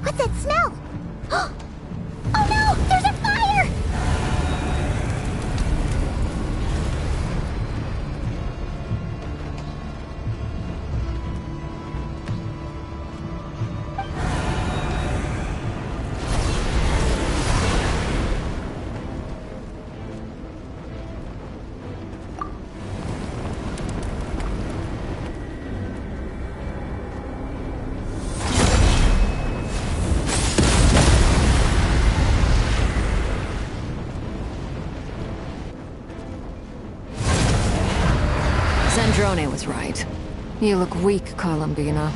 What's that smell? Oh no! There's a fire! Drone was right. You look weak, Columbina.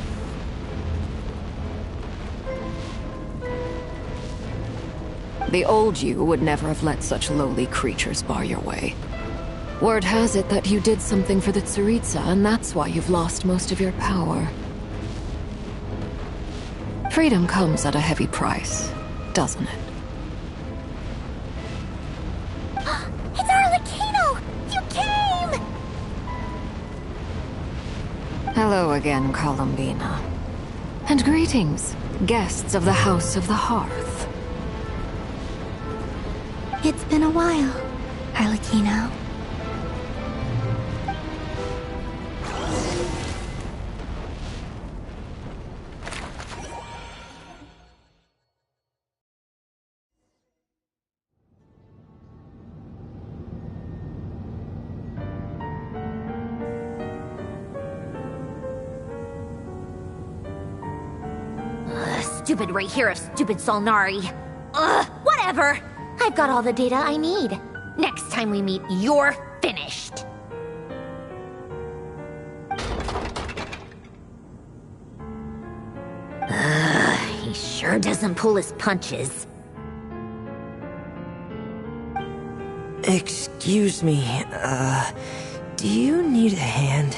The old you would never have let such lowly creatures bar your way. Word has it that you did something for the Tsaritsa, and that's why you've lost most of your power. Freedom comes at a heavy price, doesn't it? It's Arlecchino! You came! Hello again, Columbina. And greetings, guests of the House of the Hearth. It's been a while, Arlecchino. Stupid right here of stupid Solnari. Ugh, whatever. I've got all the data I need. Next time we meet, you're finished. He sure doesn't pull his punches. Excuse me, do you need a hand?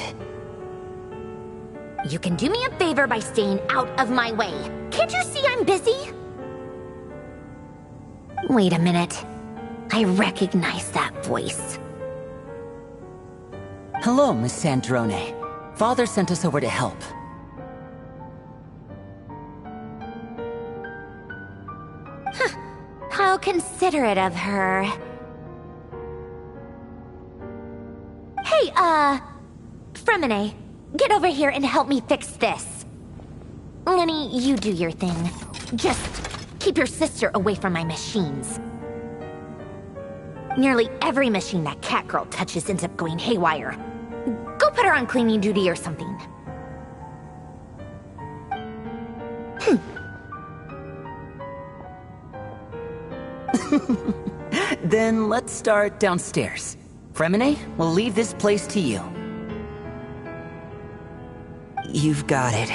You can do me a favor by staying out of my way. Can't you see I'm busy? Wait a minute. I recognize that voice. Hello, Miss Sandrone. Father sent us over to help. How considerate of her. Hey, Fremine, get over here and help me fix this. Lenny, you do your thing. Just keep your sister away from my machines. Nearly every machine that cat girl touches ends up going haywire. Go put her on cleaning duty or something. Then let's start downstairs. Fremine, we'll leave this place to you. You've got it.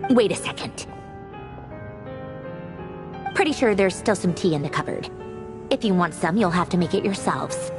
Wait a second. Pretty sure there's still some tea in the cupboard. If you want some, you'll have to make it yourselves.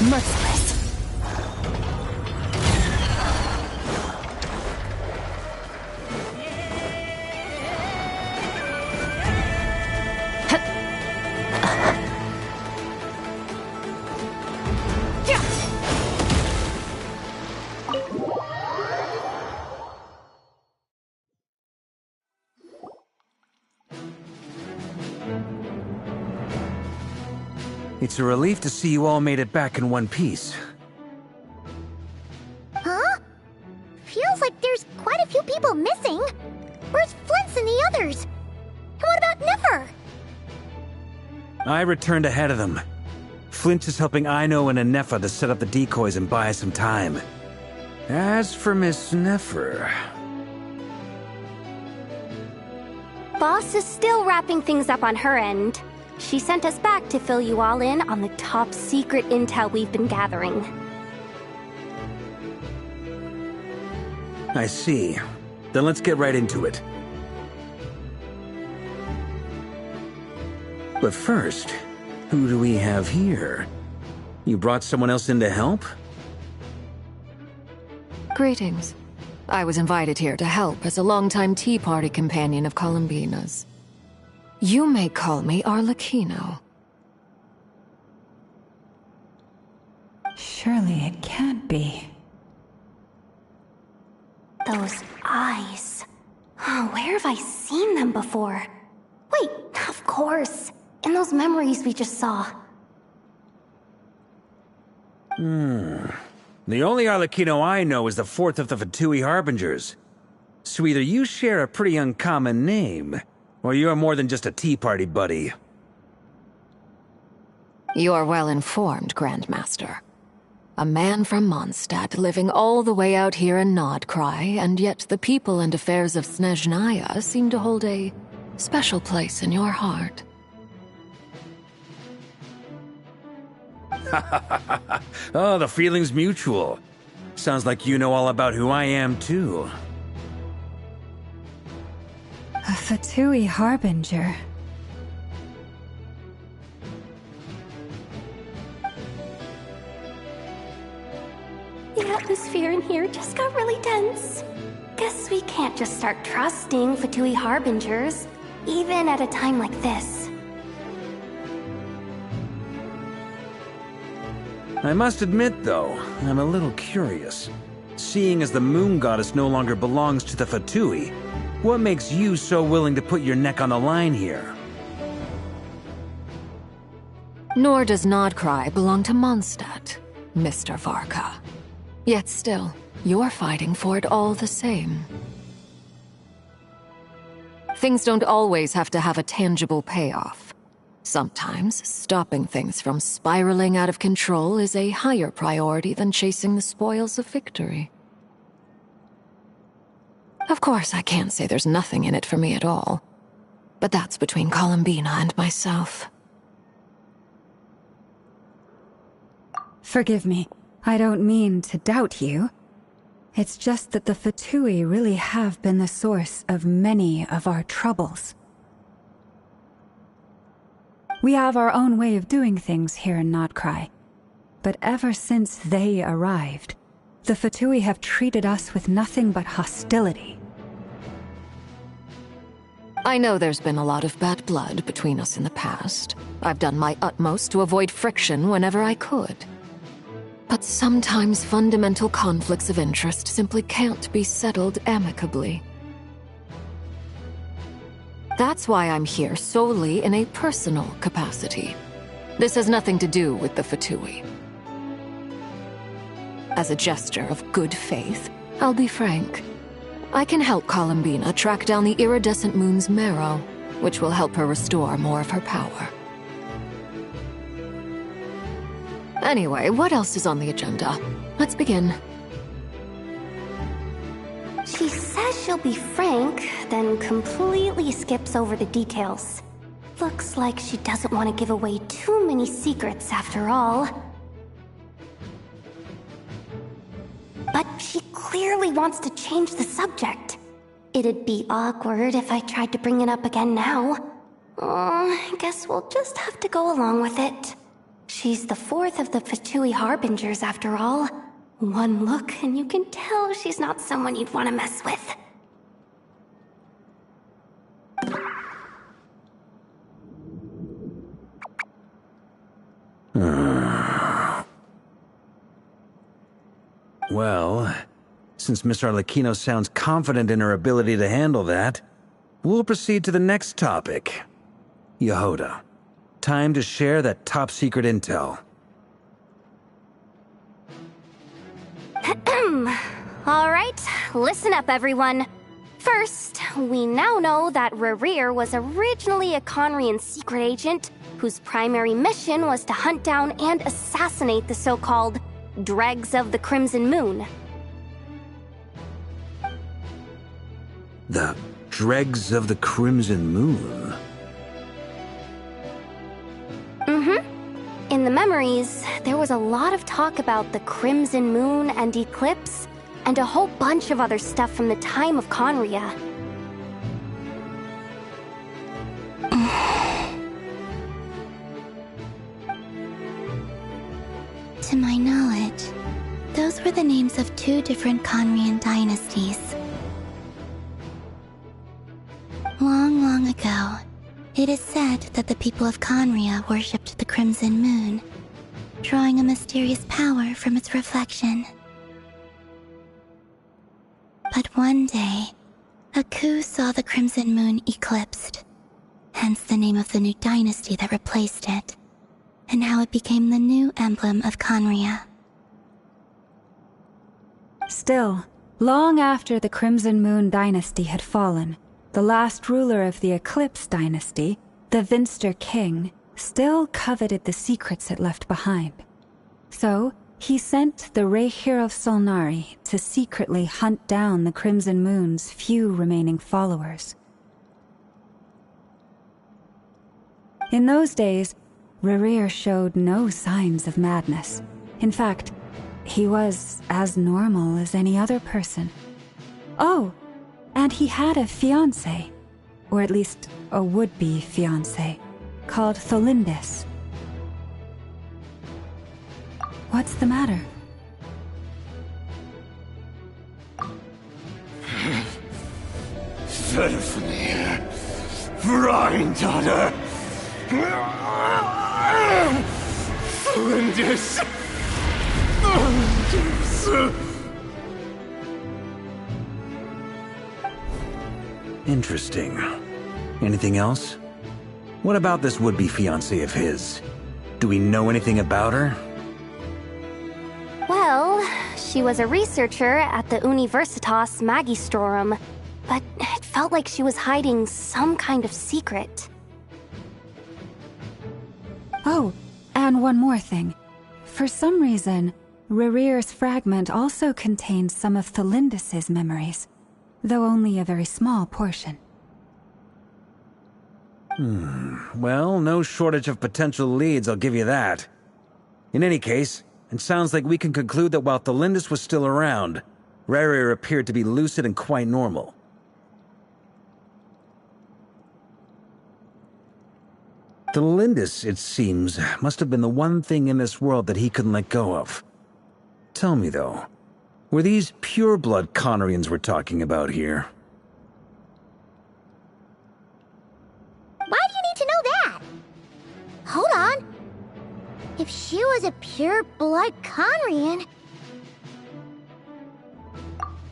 Merciless. It's a relief to see you all made it back in one piece. Huh? Feels like there's quite a few people missing. Where's Flint's and the others? And what about Nefer? I returned ahead of them. Flint is helping Aino and Anefa to set up the decoys and buy us some time. As for Miss Nefer... Boss is still wrapping things up on her end. She sent us back to fill you all in on the top secret intel we've been gathering. I see. Then let's get right into it. But first, who do we have here? You brought someone else in to help? Greetings. I was invited here to help as a longtime tea party companion of Columbina's. You may call me Arlecchino. Surely it can't be. Those eyes. Oh, where have I seen them before? Wait, of course. In those memories we just saw. The only Arlecchino I know is the fourth of the Fatui Harbingers. So either you share a pretty uncommon name, or you're more than just a tea party buddy. You're well informed, Grandmaster. A man from Mondstadt living all the way out here in Nodcry, and yet the people and affairs of Snezhnaya seem to hold a special place in your heart. Oh, the feeling's mutual. Sounds like you know all about who I am, too. A Fatui Harbinger. The atmosphere in here just got really tense. Guess we can't just start trusting Fatui Harbingers, even at a time like this. I must admit, though, I'm a little curious. Seeing as the moon goddess no longer belongs to the Fatui, what makes you so willing to put your neck on the line here? Nor does Nodcry belong to Mondstadt, Mr. Varka. Yet still, you're fighting for it all the same. Things don't always have to have a tangible payoff. Sometimes, stopping things from spiraling out of control is a higher priority than chasing the spoils of victory. Of course, I can't say there's nothing in it for me at all. But that's between Columbina and myself. Forgive me. I don't mean to doubt you. It's just that the Fatui really have been the source of many of our troubles. We have our own way of doing things here in Nodcry. But ever since they arrived, the Fatui have treated us with nothing but hostility. I know there's been a lot of bad blood between us in the past. I've done my utmost to avoid friction whenever I could. But sometimes fundamental conflicts of interest simply can't be settled amicably. That's why I'm here solely in a personal capacity. This has nothing to do with the Fatui. As a gesture of good faith, I'll be frank. I can help Columbina track down the iridescent moon's marrow, which will help her restore more of her power. Anyway, what else is on the agenda? Let's begin. She says she'll be frank, then completely skips over the details. Looks like she doesn't want to give away too many secrets after all. But she clearly wants to change the subject. It'd be awkward if I tried to bring it up again now. I guess we'll just have to go along with it. She's the fourth of the Fatui Harbingers after all. One look and you can tell she's not someone you'd want to mess with. Well, since Miss Arlecchino sounds confident in her ability to handle that, we'll proceed to the next topic. Yehoda, time to share that top-secret intel. Alright, listen up everyone. First, we now know that Rerir was originally a Conrian secret agent whose primary mission was to hunt down and assassinate the so-called Dregs of the Crimson Moon. The Dregs of the Crimson Moon? In the memories, there was a lot of talk about the Crimson Moon and Eclipse, and a whole bunch of other stuff from the time of Conria. To my knowledge, those were the names of 2 different Conrian dynasties. Long, long ago, it is said that the people of Conria worshipped the Crimson Moon, drawing a mysterious power from its reflection. But one day, a coup saw the Crimson Moon eclipsed, hence the name of the new dynasty that replaced it, and how it became the new emblem of Conria. Still, long after the Crimson Moon dynasty had fallen, the last ruler of the Eclipse dynasty, the Vinster King, still coveted the secrets it left behind. So, he sent the Rehir of Solnari to secretly hunt down the Crimson Moon's few remaining followers. In those days, Rerir showed no signs of madness. In fact, he was as normal as any other person. Oh, and he had a fiancé, or at least a would-be fiancé, called Tholindis. What's the matter? Stephanie, Granddaughter, Tholindis. Interesting. Anything else? What about this would-be fiancé of his? Do we know anything about her? Well, she was a researcher at the Universitas Magistrorum, but it felt like she was hiding some kind of secret. Oh, and one more thing. For some reason, Rerir's fragment also contains some of Tholindis' memories, though only a very small portion. Well, no shortage of potential leads, I'll give you that. In any case, it sounds like we can conclude that while Tholindis was still around, Rerir appeared to be lucid and quite normal. Tholindis, it seems, must have been the one thing in this world that he couldn't let go of. Tell me, though, were these pure-blood Conrians we're talking about here? Why do you need to know that? Hold on. If she was a pure-blood Conrian...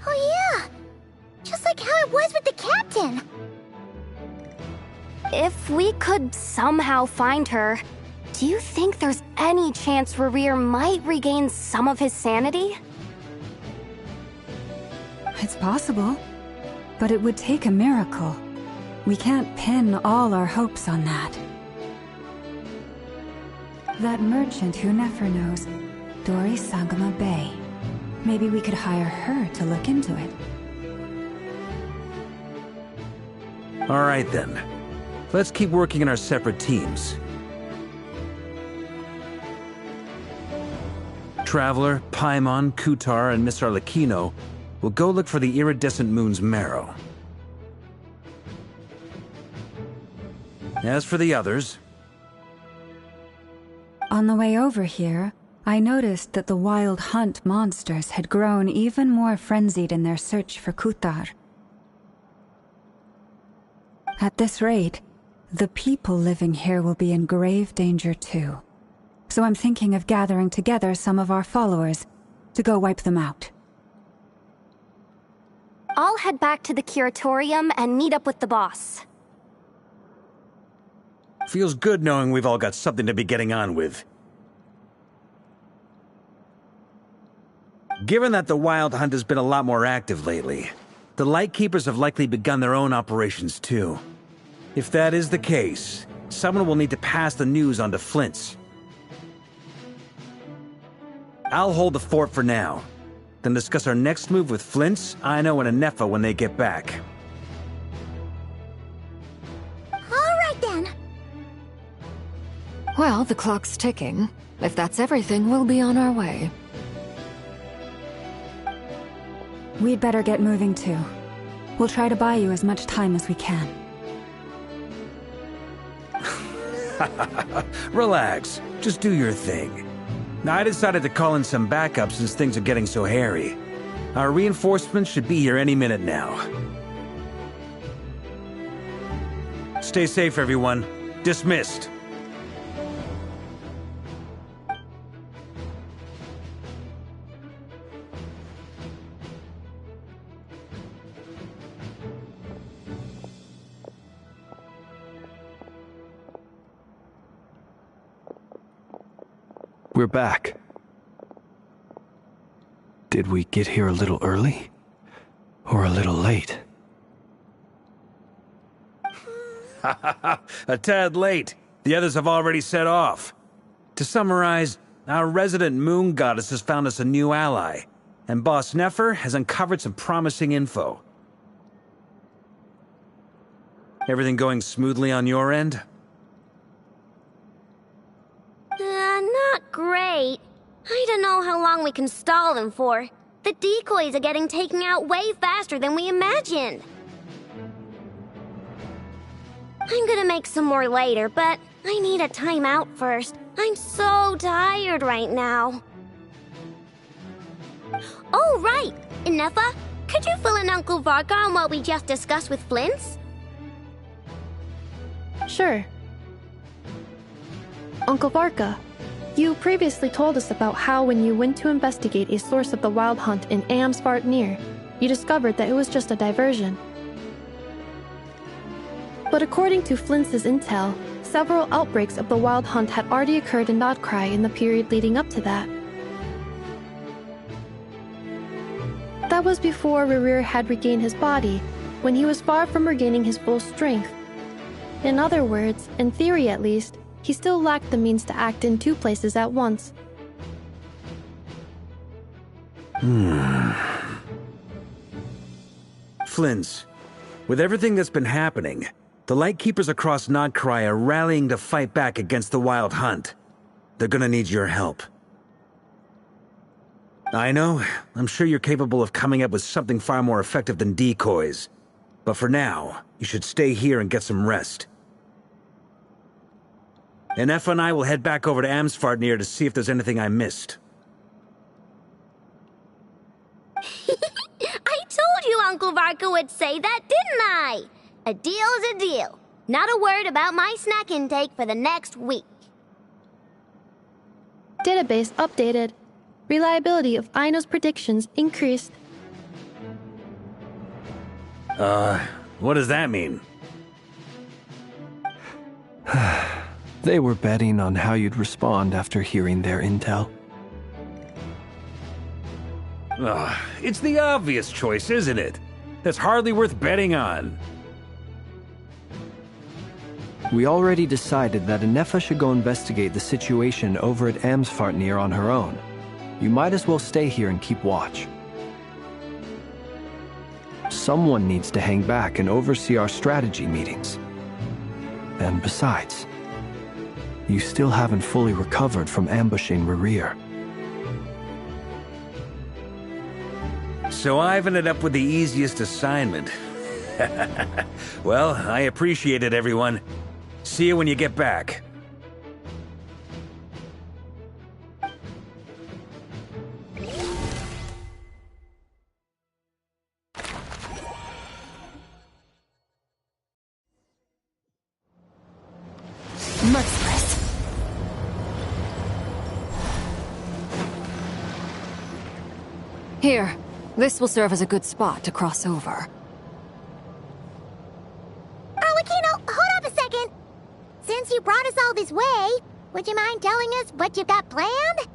Oh yeah! Just like how it was with the captain! If we could somehow find her, do you think there's any chance Rerir might regain some of his sanity? It's possible, but it would take a miracle. We can't pin all our hopes on that. That merchant who Nefer knows, Dori Sagama Bay. Maybe we could hire her to look into it. All right, then. Let's keep working in our separate teams. Traveler, Paimon, Kutar, and Miss Arlecchino will go look for the iridescent moon's marrow. As for the others... On the way over here, I noticed that the wild hunt monsters had grown even more frenzied in their search for Kutar. At this rate, the people living here will be in grave danger too. So I'm thinking of gathering together some of our followers to go wipe them out. I'll head back to the curatorium and meet up with the boss. Feels good knowing we've all got something to be getting on with. Given that the Wild Hunt has been a lot more active lately, the Lightkeepers have likely begun their own operations too. If that is the case, someone will need to pass the news on to Flint's. I'll hold the fort for now, then discuss our next move with Flint's, Aino, and Anefa when they get back. Alright then. Well, the clock's ticking. If that's everything, we'll be on our way. We'd better get moving too. We'll try to buy you as much time as we can. Relax. Just do your thing. Now, I decided to call in some backup since things are getting so hairy. Our reinforcements should be here any minute now. Stay safe, everyone. Dismissed. We're back. Did we get here a little early? Or a little late? A tad late. The others have already set off. To summarize, our resident moon goddess has found us a new ally, and Boss Nefer has uncovered some promising info. Everything going smoothly on your end? Not great. I don't know how long we can stall them for. The decoys are getting taken out way faster than we imagined. I'm gonna make some more later, but I need a timeout first. I'm so tired right now. Oh, right! Inefa, could you fill in Uncle Varka on what we just discussed with Flint's? Sure. Uncle Varka, you previously told us about how when you went to investigate a source of the Wild Hunt in Amsvartnir, you discovered that it was just a diversion. But according to Flint's intel, several outbreaks of the Wild Hunt had already occurred in Nodcry in the period leading up to that. That was before Rerir had regained his body, when he was far from regaining his full strength. In other words, in theory at least, he still lacked the means to act in two places at once. Flint's, with everything that's been happening, the Lightkeepers across Nodcry are rallying to fight back against the Wild Hunt. They're gonna need your help. I know, I'm sure you're capable of coming up with something far more effective than decoys. But for now, you should stay here and get some rest. And Effa and I will head back over to Amsvartnir to see if there's anything I missed. I told you Uncle Varka would say that, didn't I? A deal's a deal. Not a word about my snack intake for the next week. Database updated. Reliability of Aino's predictions increased. What does that mean? They were betting on how you'd respond after hearing their intel. It's the obvious choice, isn't it? That's hardly worth betting on. We already decided that Inefa should go investigate the situation over at Amsvartnir on her own. You might as well stay here and keep watch. Someone needs to hang back and oversee our strategy meetings. And besides, you still haven't fully recovered from ambushing Rerir. So I've ended up with the easiest assignment. Well, I appreciate it, everyone. See you when you get back. Merciless. Here, this will serve as a good spot to cross over. Arlecchino, hold up a second. Since you brought us all this way, would you mind telling us what you've got planned?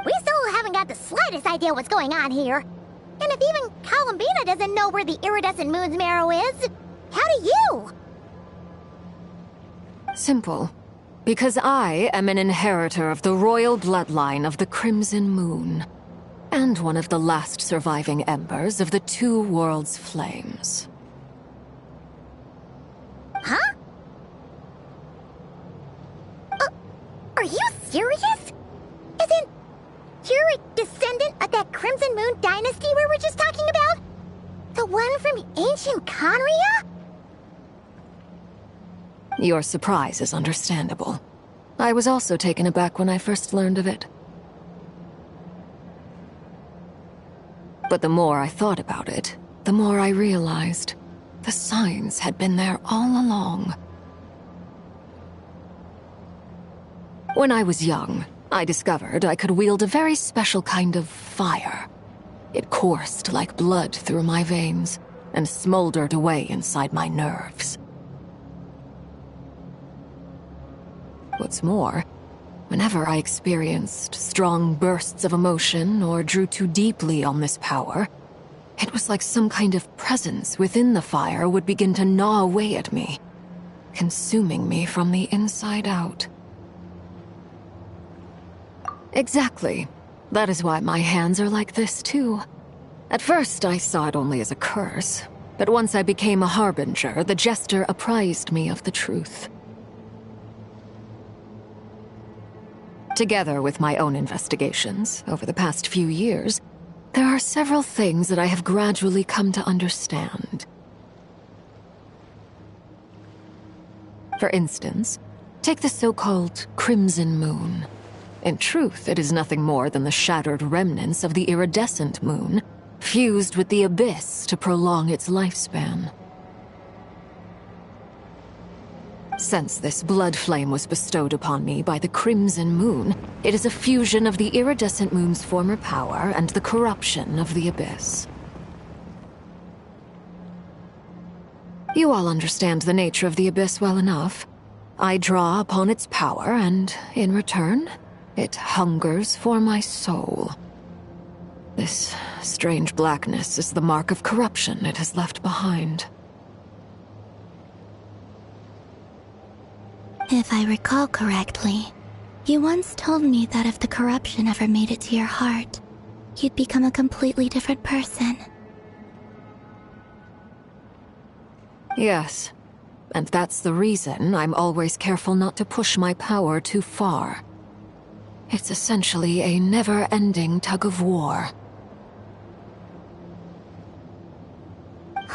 We still haven't got the slightest idea what's going on here. And if even Columbina doesn't know where the iridescent moon's marrow is, how do you? Simple. Because I am an inheritor of the royal bloodline of the Crimson Moon, and one of the last surviving embers of the Two Worlds' flames. Huh? Are you serious? Isn't you're a descendant of that Crimson Moon one from ancient Conria? Your surprise is understandable. I was also taken aback when I first learned of it. But the more I thought about it, the more I realized the signs had been there all along. When I was young, I discovered I could wield a very special kind of fire. It coursed like blood through my veins and smoldered away inside my nerves. What's more, whenever I experienced strong bursts of emotion or drew too deeply on this power, it was like some kind of presence within the fire would begin to gnaw away at me, consuming me from the inside out. Exactly. That is why my hands are like this, too. At first, I saw it only as a curse, but once I became a harbinger, the jester apprised me of the truth. Together with my own investigations, over the past few years, there are several things that I have gradually come to understand. For instance, take the so-called Crimson Moon. In truth, it is nothing more than the shattered remnants of the iridescent moon, fused with the abyss to prolong its lifespan. Since this blood flame was bestowed upon me by the Crimson Moon, it is a fusion of the iridescent moon's former power and the corruption of the abyss. You all understand the nature of the abyss well enough. I draw upon its power, and in return, it hungers for my soul. This strange blackness is the mark of corruption it has left behind. If I recall correctly, you once told me that if the corruption ever made it to your heart, you'd become a completely different person. Yes, and that's the reason I'm always careful not to push my power too far. It's essentially a never-ending tug of war.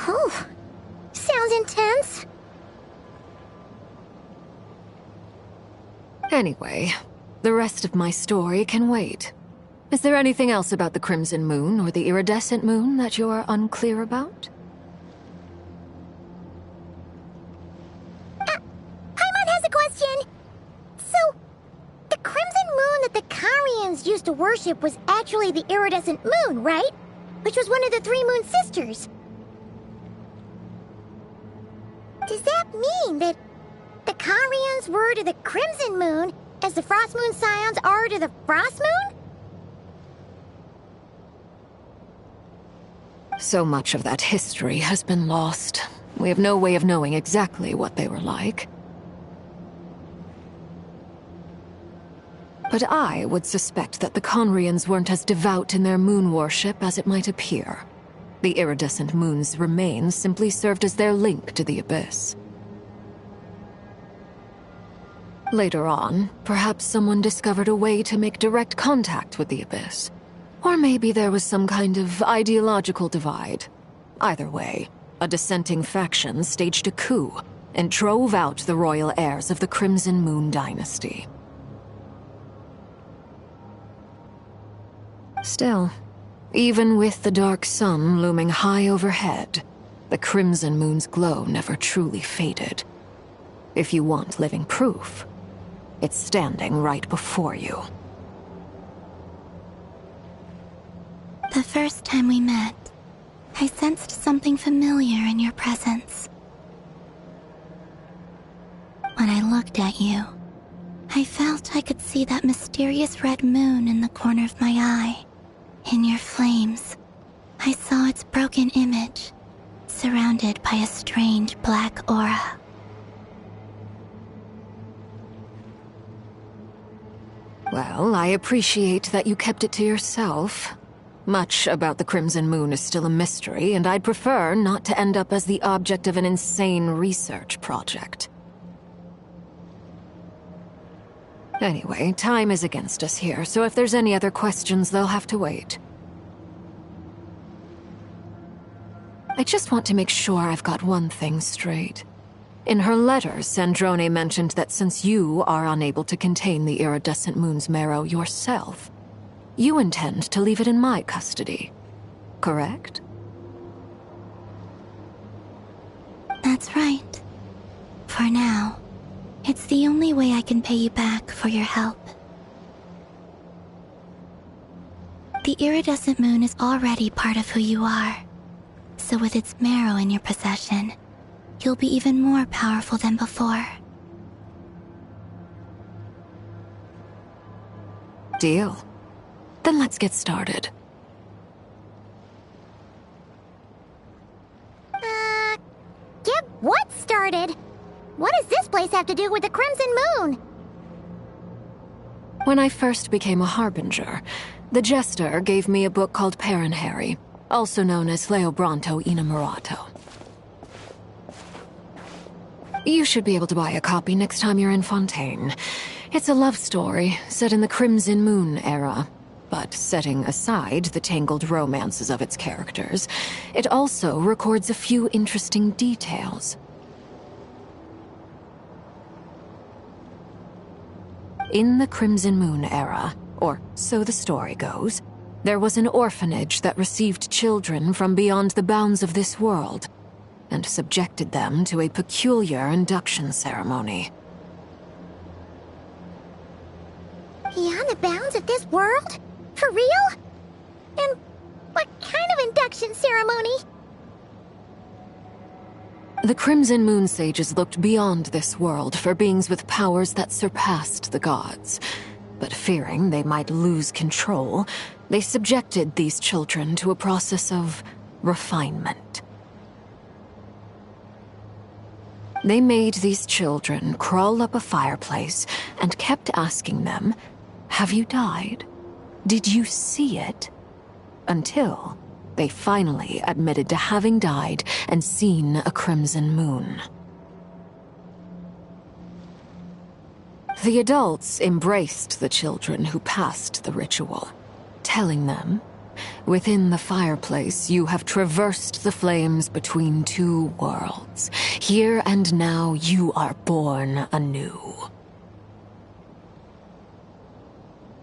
Oh, sounds intense. Anyway, the rest of my story can wait. Is there anything else about the Crimson Moon or the Iridescent Moon that you're unclear about? Paimon has a question. So, the Crimson Moon that the Carians used to worship was actually the Iridescent Moon, right? Which was one of the three Moon Sisters. Does that mean that the Carians were to the Crimson Moon as the Frost Moon Scions are to the Frost Moon? So much of that history has been lost. We have no way of knowing exactly what they were like. But I would suspect that the Conrians weren't as devout in their moon worship as it might appear. The iridescent moon's remains simply served as their link to the abyss. Later on, perhaps someone discovered a way to make direct contact with the abyss. Or maybe there was some kind of ideological divide. Either way, a dissenting faction staged a coup and drove out the royal heirs of the Crimson Moon dynasty. Still, even with the dark sun looming high overhead, the Crimson Moon's glow never truly faded. If you want living proof, it's standing right before you. The first time we met, I sensed something familiar in your presence. When I looked at you, I felt I could see that mysterious red moon in the corner of my eye. In your flames, I saw its broken image, surrounded by a strange black aura. Well, I appreciate that you kept it to yourself. Much about the Crimson Moon is still a mystery, and I'd prefer not to end up as the object of an insane research project. Anyway, time is against us here, so if there's any other questions, they'll have to wait. I just want to make sure I've got one thing straight. In her letters, Sandrone mentioned that since you are unable to contain the iridescent moon's marrow yourself, you intend to leave it in my custody. Correct? That's right. For now, it's the only way I can pay you back for your help. The iridescent moon is already part of who you are, so with its marrow in your possession, you'll be even more powerful than before. Deal. Then let's get started. Get what started? What does this place have to do with the Crimson Moon? When I first became a Harbinger, the Jester gave me a book called Parenheri, also known as Leobranto Innamorato. You should be able to buy a copy next time you're in Fontaine. It's a love story set in the Crimson Moon era, but setting aside the tangled romances of its characters, it also records a few interesting details. In the Crimson Moon era, or so the story goes, there was an orphanage that received children from beyond the bounds of this world, and subjected them to a peculiar induction ceremony. Beyond the bounds of this world? For real? And what kind of induction ceremony? The Crimson Moon sages looked beyond this world for beings with powers that surpassed the gods. But fearing they might lose control, they subjected these children to a process of refinement. They made these children crawl up a fireplace and kept asking them, "Have you died? Did you see it?" Until they finally admitted to having died and seen a crimson moon. The adults embraced the children who passed the ritual, telling them, "Within the fireplace, you have traversed the flames between two worlds. Here and now, you are born anew."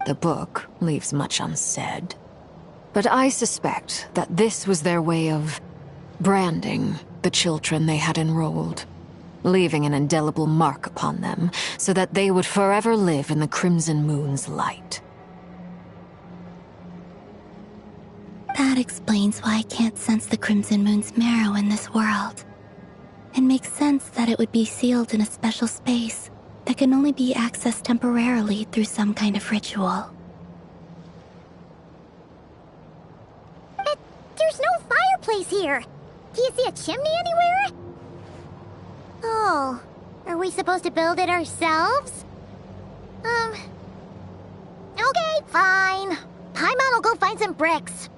The book leaves much unsaid, but I suspect that this was their way of branding the children they had enrolled, leaving an indelible mark upon them so that they would forever live in the Crimson Moon's light. That explains why I can't sense the Crimson Moon's marrow in this world. It makes sense that it would be sealed in a special space that can only be accessed temporarily through some kind of ritual. But there's no fireplace here. Do you see a chimney anywhere? Oh, are we supposed to build it ourselves? Okay, fine. Paimon will go find some bricks.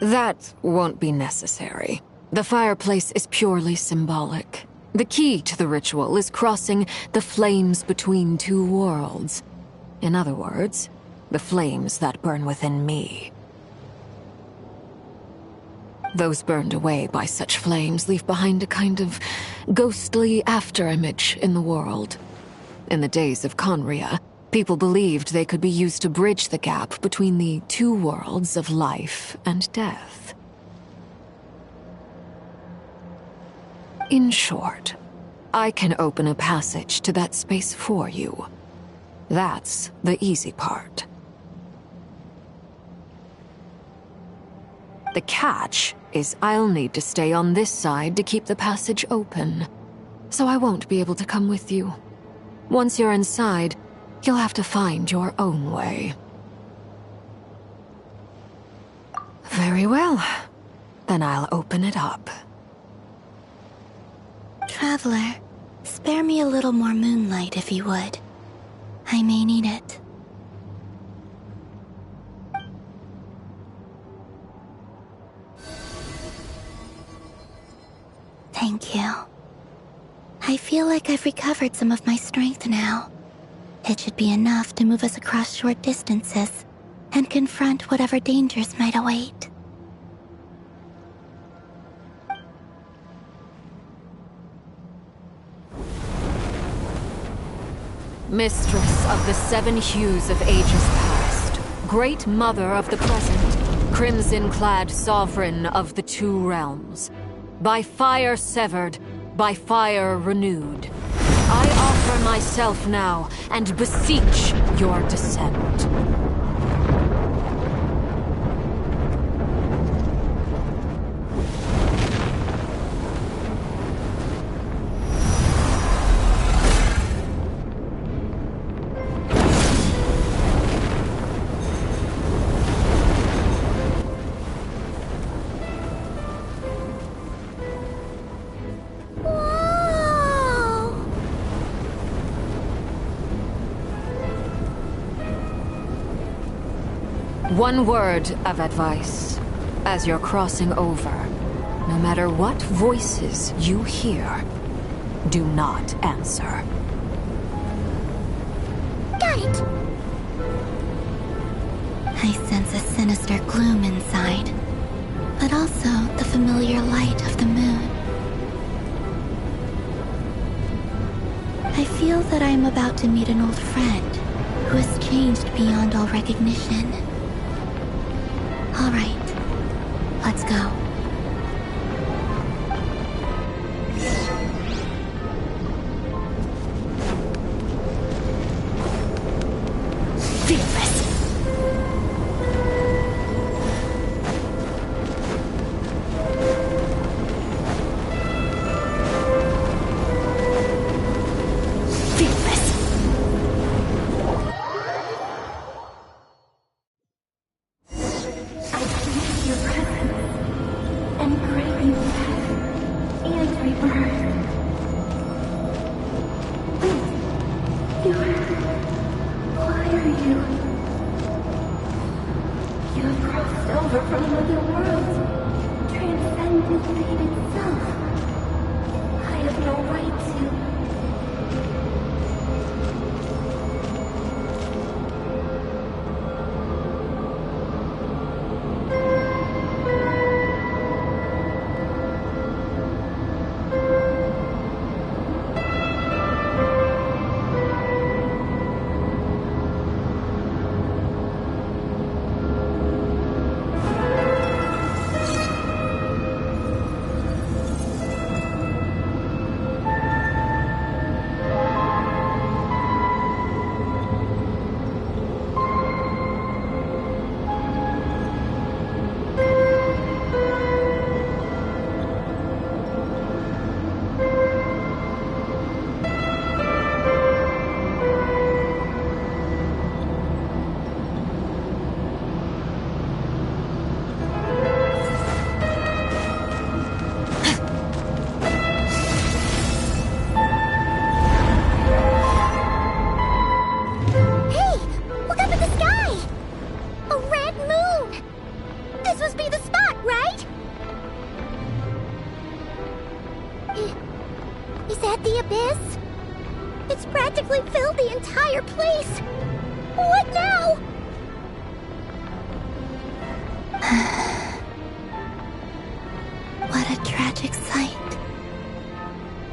That won't be necessary. The fireplace is purely symbolic. The key to the ritual is crossing the flames between two worlds. In other words, the flames that burn within me. Those burned away by such flames leave behind a kind of ghostly afterimage in the world. In the days of Conria, people believed they could be used to bridge the gap between the two worlds of life and death. In short, I can open a passage to that space for you. That's the easy part. The catch is I'll need to stay on this side to keep the passage open, so I won't be able to come with you. Once you're inside, you'll have to find your own way. Very well. Then I'll open it up. Traveler, spare me a little more moonlight if you would. I may need it. Thank you. I feel like I've recovered some of my strength now. It should be enough to move us across short distances and confront whatever dangers might await. Mistress of the 7 hues of ages past, Great Mother of the present, crimson-clad sovereign of the 2 realms. By fire severed, by fire renewed. I offer myself now, and beseech your descent. One word of advice. As you're crossing over, no matter what voices you hear, do not answer. Got it! I sense a sinister gloom inside, but also the familiar light of the moon. I feel that I am about to meet an old friend who has changed beyond all recognition. All right, let's go.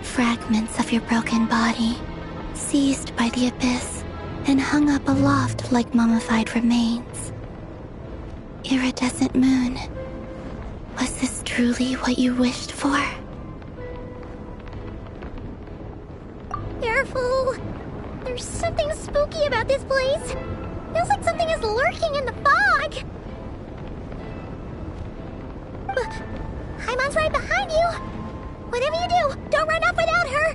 Fragments of your broken body, seized by the abyss, and hung up aloft like mummified remains. Iridescent moon, was this truly what you wished for? Careful! There's something spooky about this place. Feels like something is lurking in the fog. Haimon's right behind you. Whatever you do, don't run off without her!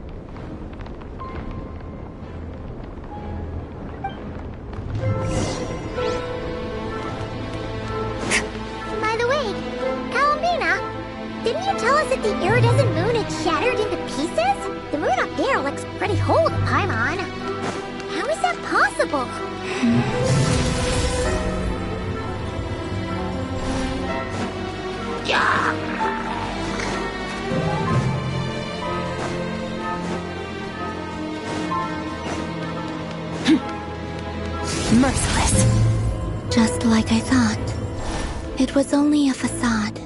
By the way, Kalamina, didn't you tell us that the iridescent moon had shattered into pieces? The moon up there looks pretty whole to Paimon. How is that possible? Merciless. Just like I thought. It was only a facade.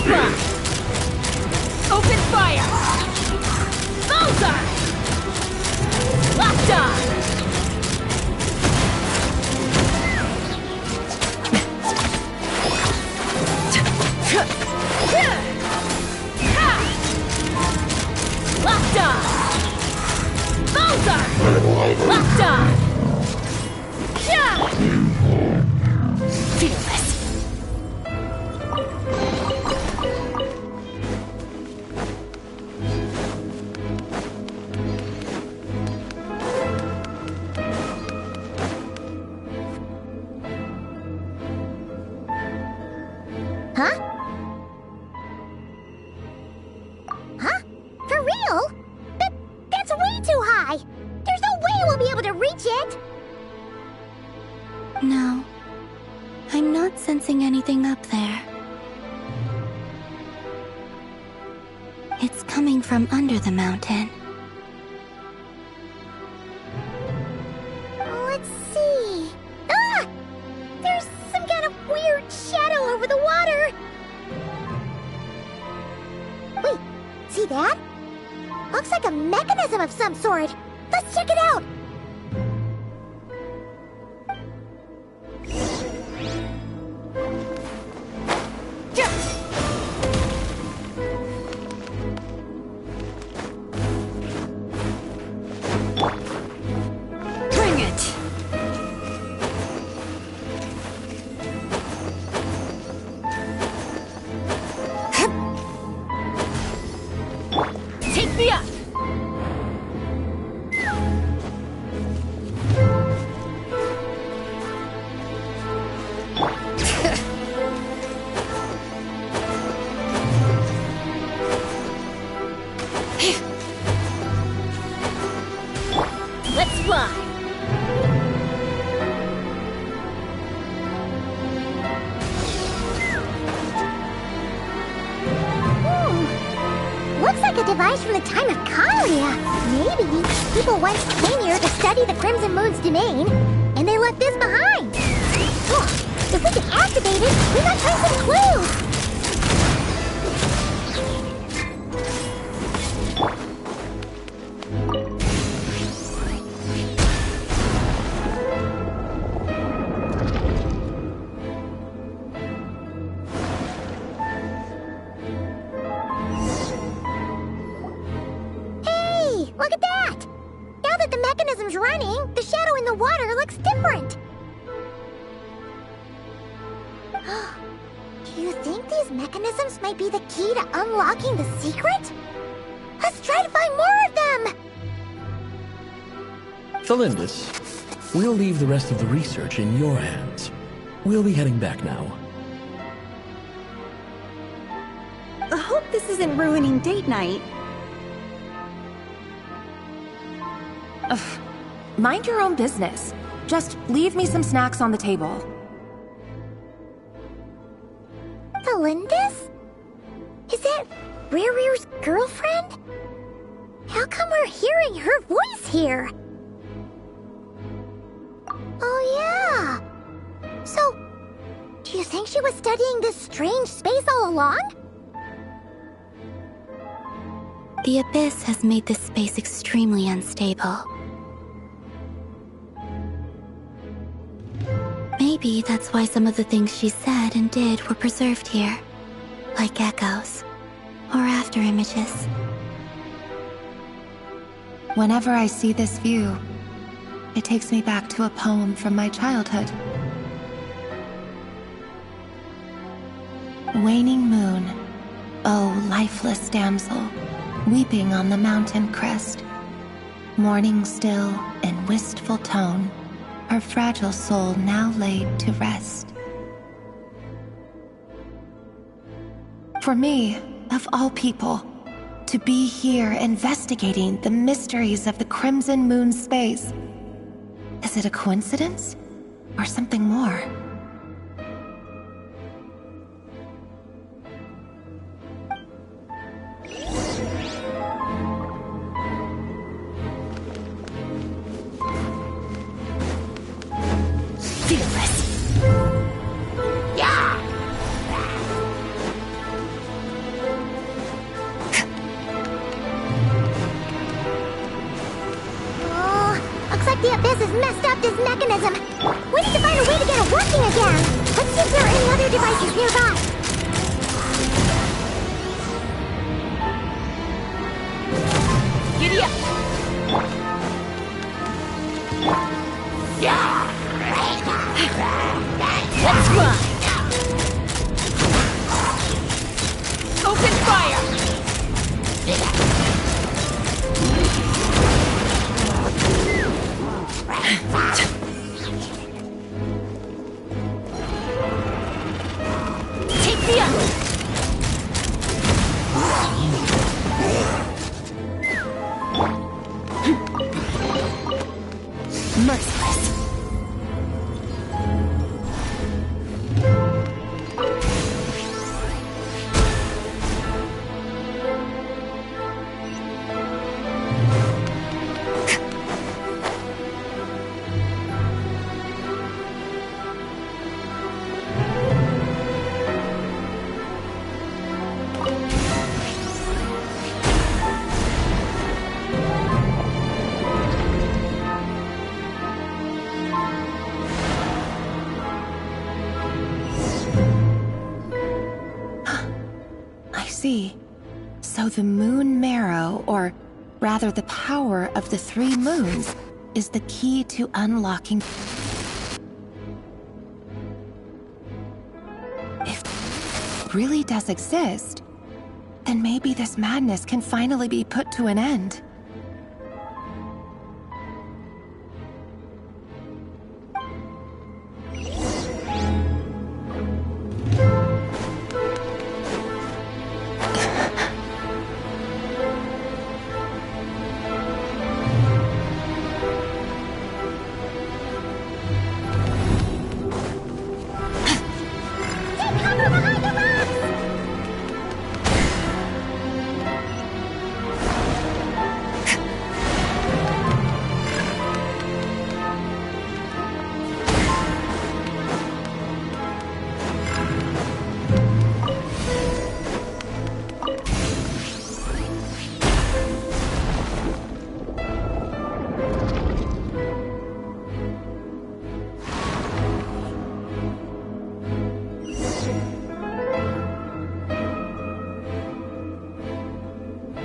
fly! Open fire! Bullseye! Locked on! Locked on! Bullseye! Locked on! Fearless! Huh? Huh? For real? That's way too high! There's no way we'll be able to reach it! No. I'm not sensing anything up there. It's coming from under the mountain. Let's see... Ah! There's some kind of weird shadow over the water! Wait, see that? Looks like a mechanism of some sort! Let's check it out! Bring it! Take me up! Let's fly! Looks like a device from the time of Kalia. Maybe people once came here to study the Crimson Moon's domain, and they left this behind. Oh, if we can activate it, we might find some clues. Look at that! Now that the mechanism's running, the shadow in the water looks different. Do you think these mechanisms might be the key to unlocking the secret? Let's try to find more of them! Thalindis, we'll leave the rest of the research in your hands. We'll be heading back now. I hope this isn't ruining date night. Ugh. Mind your own business. Just leave me some snacks on the table. Thalindis? Is that Riru's girlfriend? How come we're hearing her voice here? Oh yeah! So, do you think she was studying this strange space all along? The Abyss has made this space extremely unstable. Maybe that's why some of the things she said and did were preserved here, like echoes or after images. Whenever I see this view, it takes me back to a poem from my childhood. Waning moon, oh lifeless damsel, weeping on the mountain crest, mourning still in wistful tone, her fragile soul now laid to rest. For me, of all people, to be here investigating the mysteries of the Crimson Moon space, is it a coincidence or something more? see. So the moon marrow, or rather the power of the 3 moons, is the key to unlocking... If it really does exist, then maybe this madness can finally be put to an end.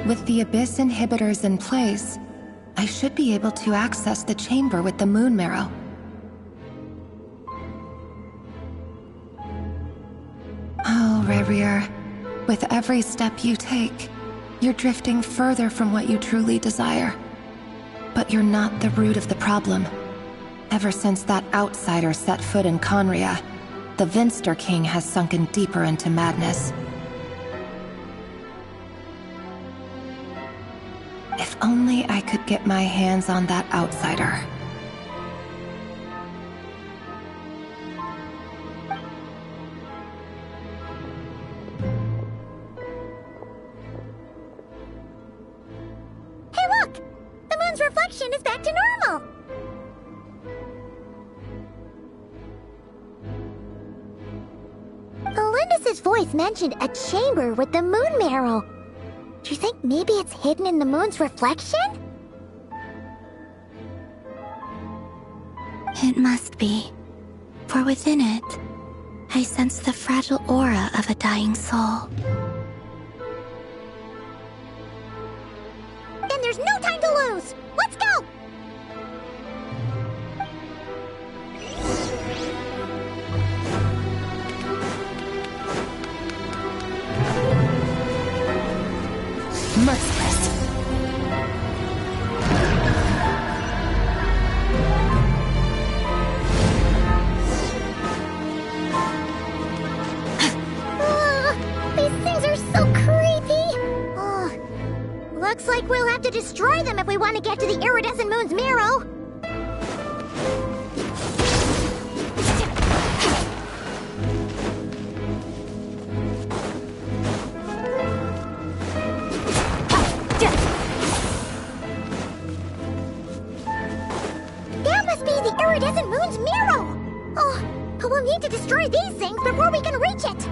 With the Abyss inhibitors in place, I should be able to access the chamber with the moon marrow. Oh, Rerir, with every step you take, you're drifting further from what you truly desire. But you're not the root of the problem. Ever since that outsider set foot in Conria, the Vinster King has sunken deeper into madness. If only I could get my hands on that outsider. Hey look! The moon's reflection is back to normal! Elendis' voice mentioned a chamber with the moon marrow. Do you think maybe it's hidden in the moon's reflection? It must be. For within it, I sense the fragile aura of a dying soul. Then there's no time to lose! Let's go! Merciless. These things are so creepy! Looks like we'll have to destroy them if we want to get to the iridescent moon's marrow. That must be the iridescent moon's marrow! Oh, but we'll need to destroy these things before we can reach it!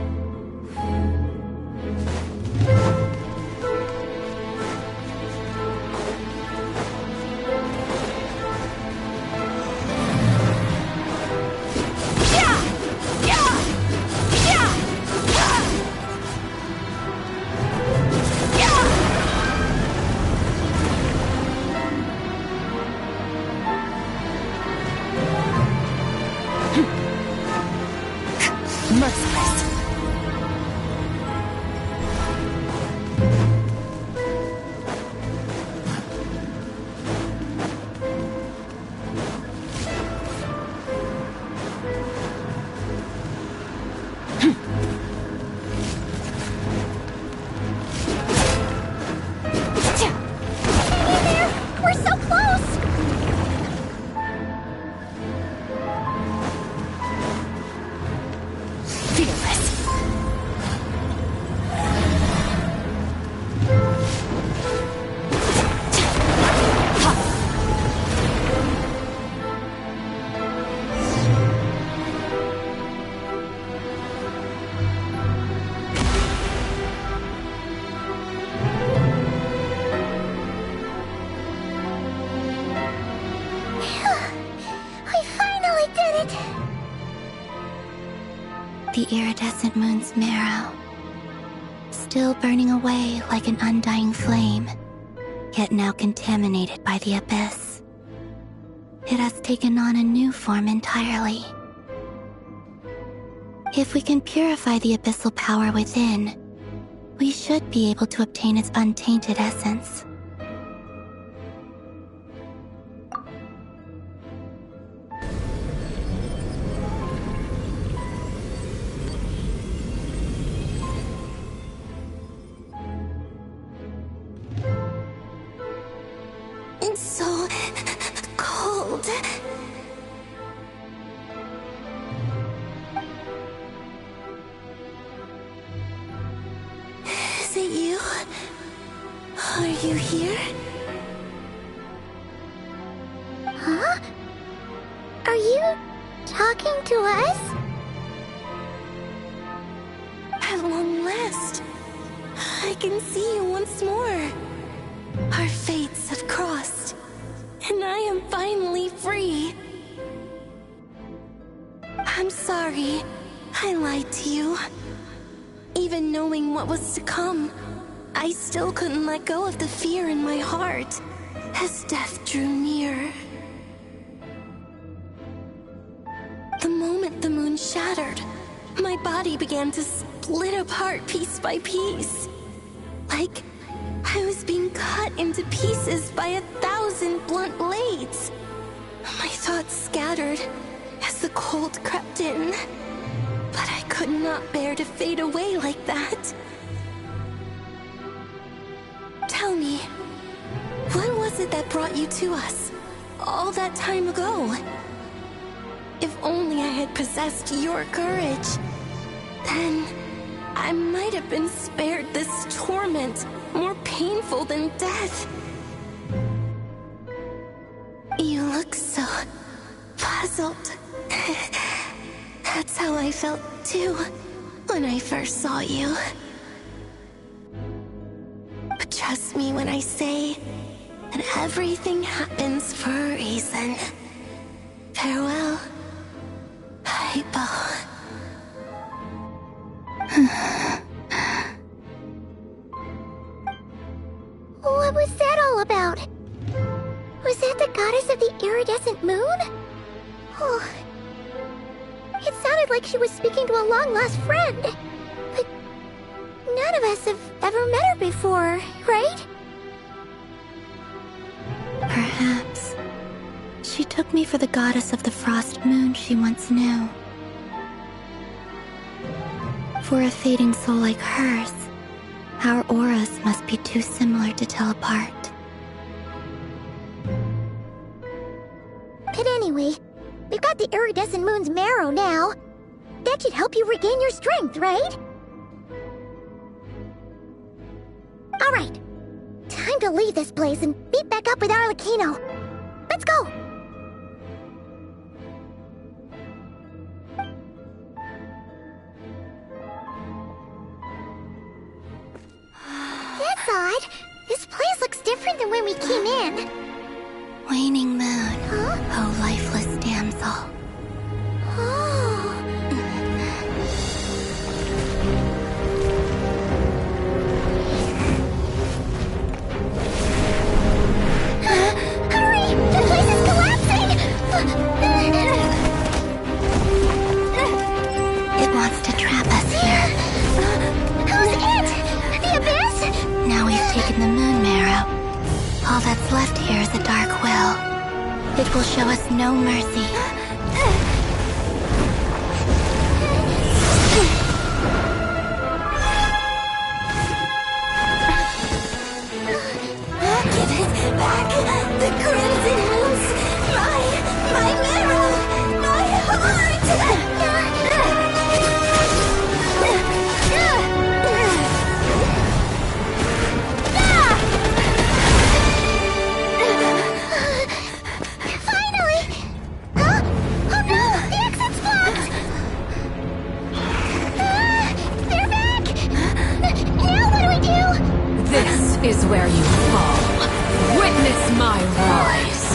The iridescent moon's marrow. still burning away like an undying flame, yet now contaminated by the abyss. It has taken on a new form entirely. If we can purify the abyssal power within, we should be able to obtain its untainted essence. It's so cold. Is it you? Are you here? Huh? Are you talking to us? At long last, I can see you once more. Our fates have crossed, and I am finally free. I'm sorry, I lied to you. Even knowing what was to come, I still couldn't let go of the fear in my heart as death drew near. The moment the moon shattered, my body began to split apart piece by piece. Like I was being cut into pieces by 1,000 blunt blades. My thoughts scattered as the cold crept in. But I could not bear to fade away like that. Tell me, what was it that brought you to us all that time ago? If only I had possessed your courage, then I might have been spared this torment more painful than death. You look so puzzled. That's how I felt too when I first saw you. But trust me when I say that everything happens for a reason. Farewell, Hypo. What was that all about? Was that the goddess of the iridescent moon? Oh, it sounded like she was speaking to a long-lost friend. But none of us have ever met her before, right? Perhaps. She took me for the goddess of the frost moon she once knew. For a fading soul like hers, our auras must be too similar to tell apart. But anyway, we've got the iridescent moon's marrow now. That should help you regain your strength, right? Alright, time to leave this place and meet back up with Arlecchino. Let's go! That's odd. This place looks different than when we came in. Waning moon, Huh? oh lifeless damsel. Oh. Hurry! The place is collapsing! It wants to trap us here. Who's it? The abyss? Now we've taken the moon marrow. All that's left here is a dark will. It will show us no mercy. Give it back! The crimson moons! My marrow! My heart! Finally! Huh? Oh no! The exit's blocked! They're back! Now what do we do? This is where you fall. Witness my rise.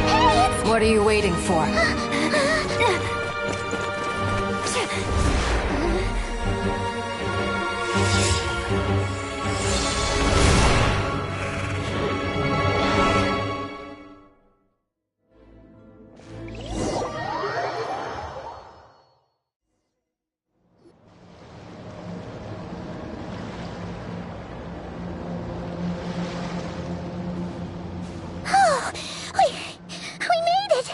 Hey, it's... What are you waiting for? We made it!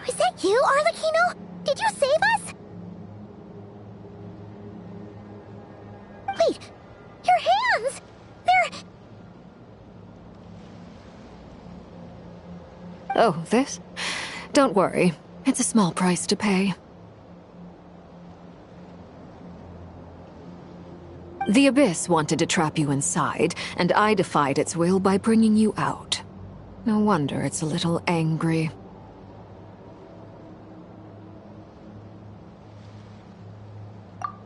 Was that you, Arlecchino? Did you save us? Wait, your hands! They're... Oh, this? Don't worry. It's a small price to pay. The Abyss wanted to trap you inside, and I defied its will by bringing you out. No wonder it's a little angry.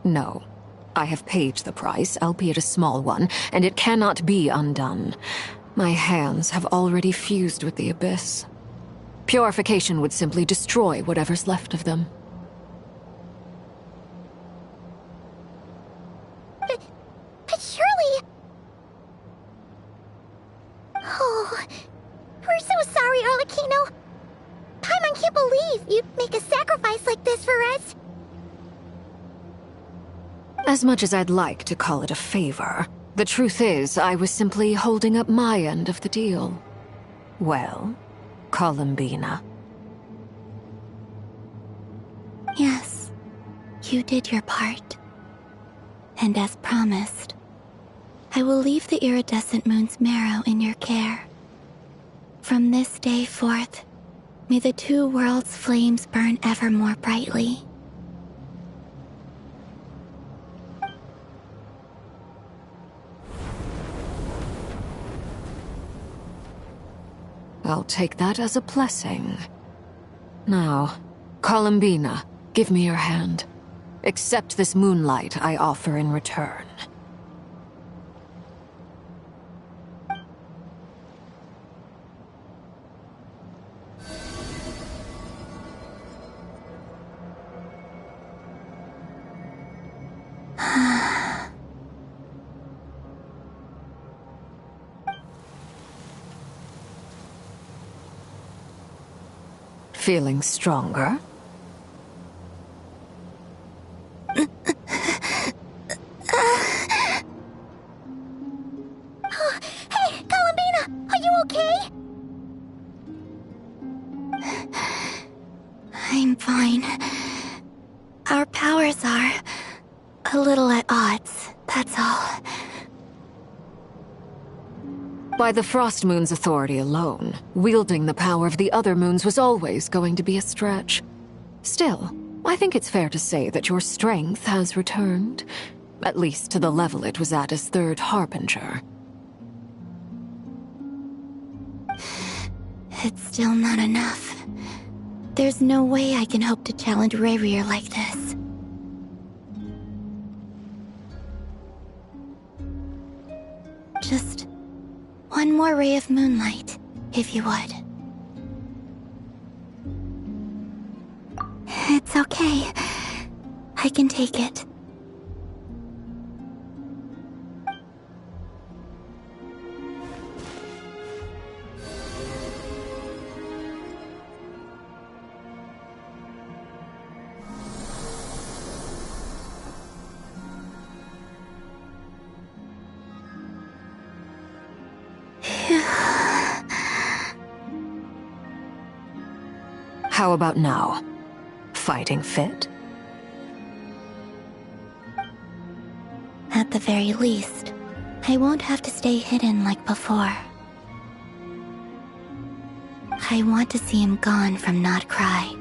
No. I have paid the price, albeit a small one, and it cannot be undone. My hands have already fused with the Abyss. Purification would simply destroy whatever's left of them. But surely... Oh... We're so sorry, Arlecchino. Paimon can't believe you'd make a sacrifice like this for us. As much as I'd like to call it a favor, the truth is I was simply holding up my end of the deal. Well, Columbina. Yes, you did your part. And as promised, I will leave the iridescent moon's marrow in your care. From this day forth, may the two worlds' flames burn ever more brightly. I'll take that as a blessing. Now, Columbina, give me your hand. Accept this moonlight I offer in return. Feeling stronger? Hey, Columbina! Are you okay? I'm fine. Our powers are a little at odds, that's all. By the Frost Moon's authority alone, wielding the power of the other moons was always going to be a stretch. Still, I think it's fair to say that your strength has returned, at least to the level it was at as Third Harbinger. It's still not enough. There's no way I can hope to challenge Rayrir like this. Just one more ray of moonlight, if you would. It's okay. I can take it. How about now? Fighting fit? At the very least, I won't have to stay hidden like before. I want to see him gone from Not Cry.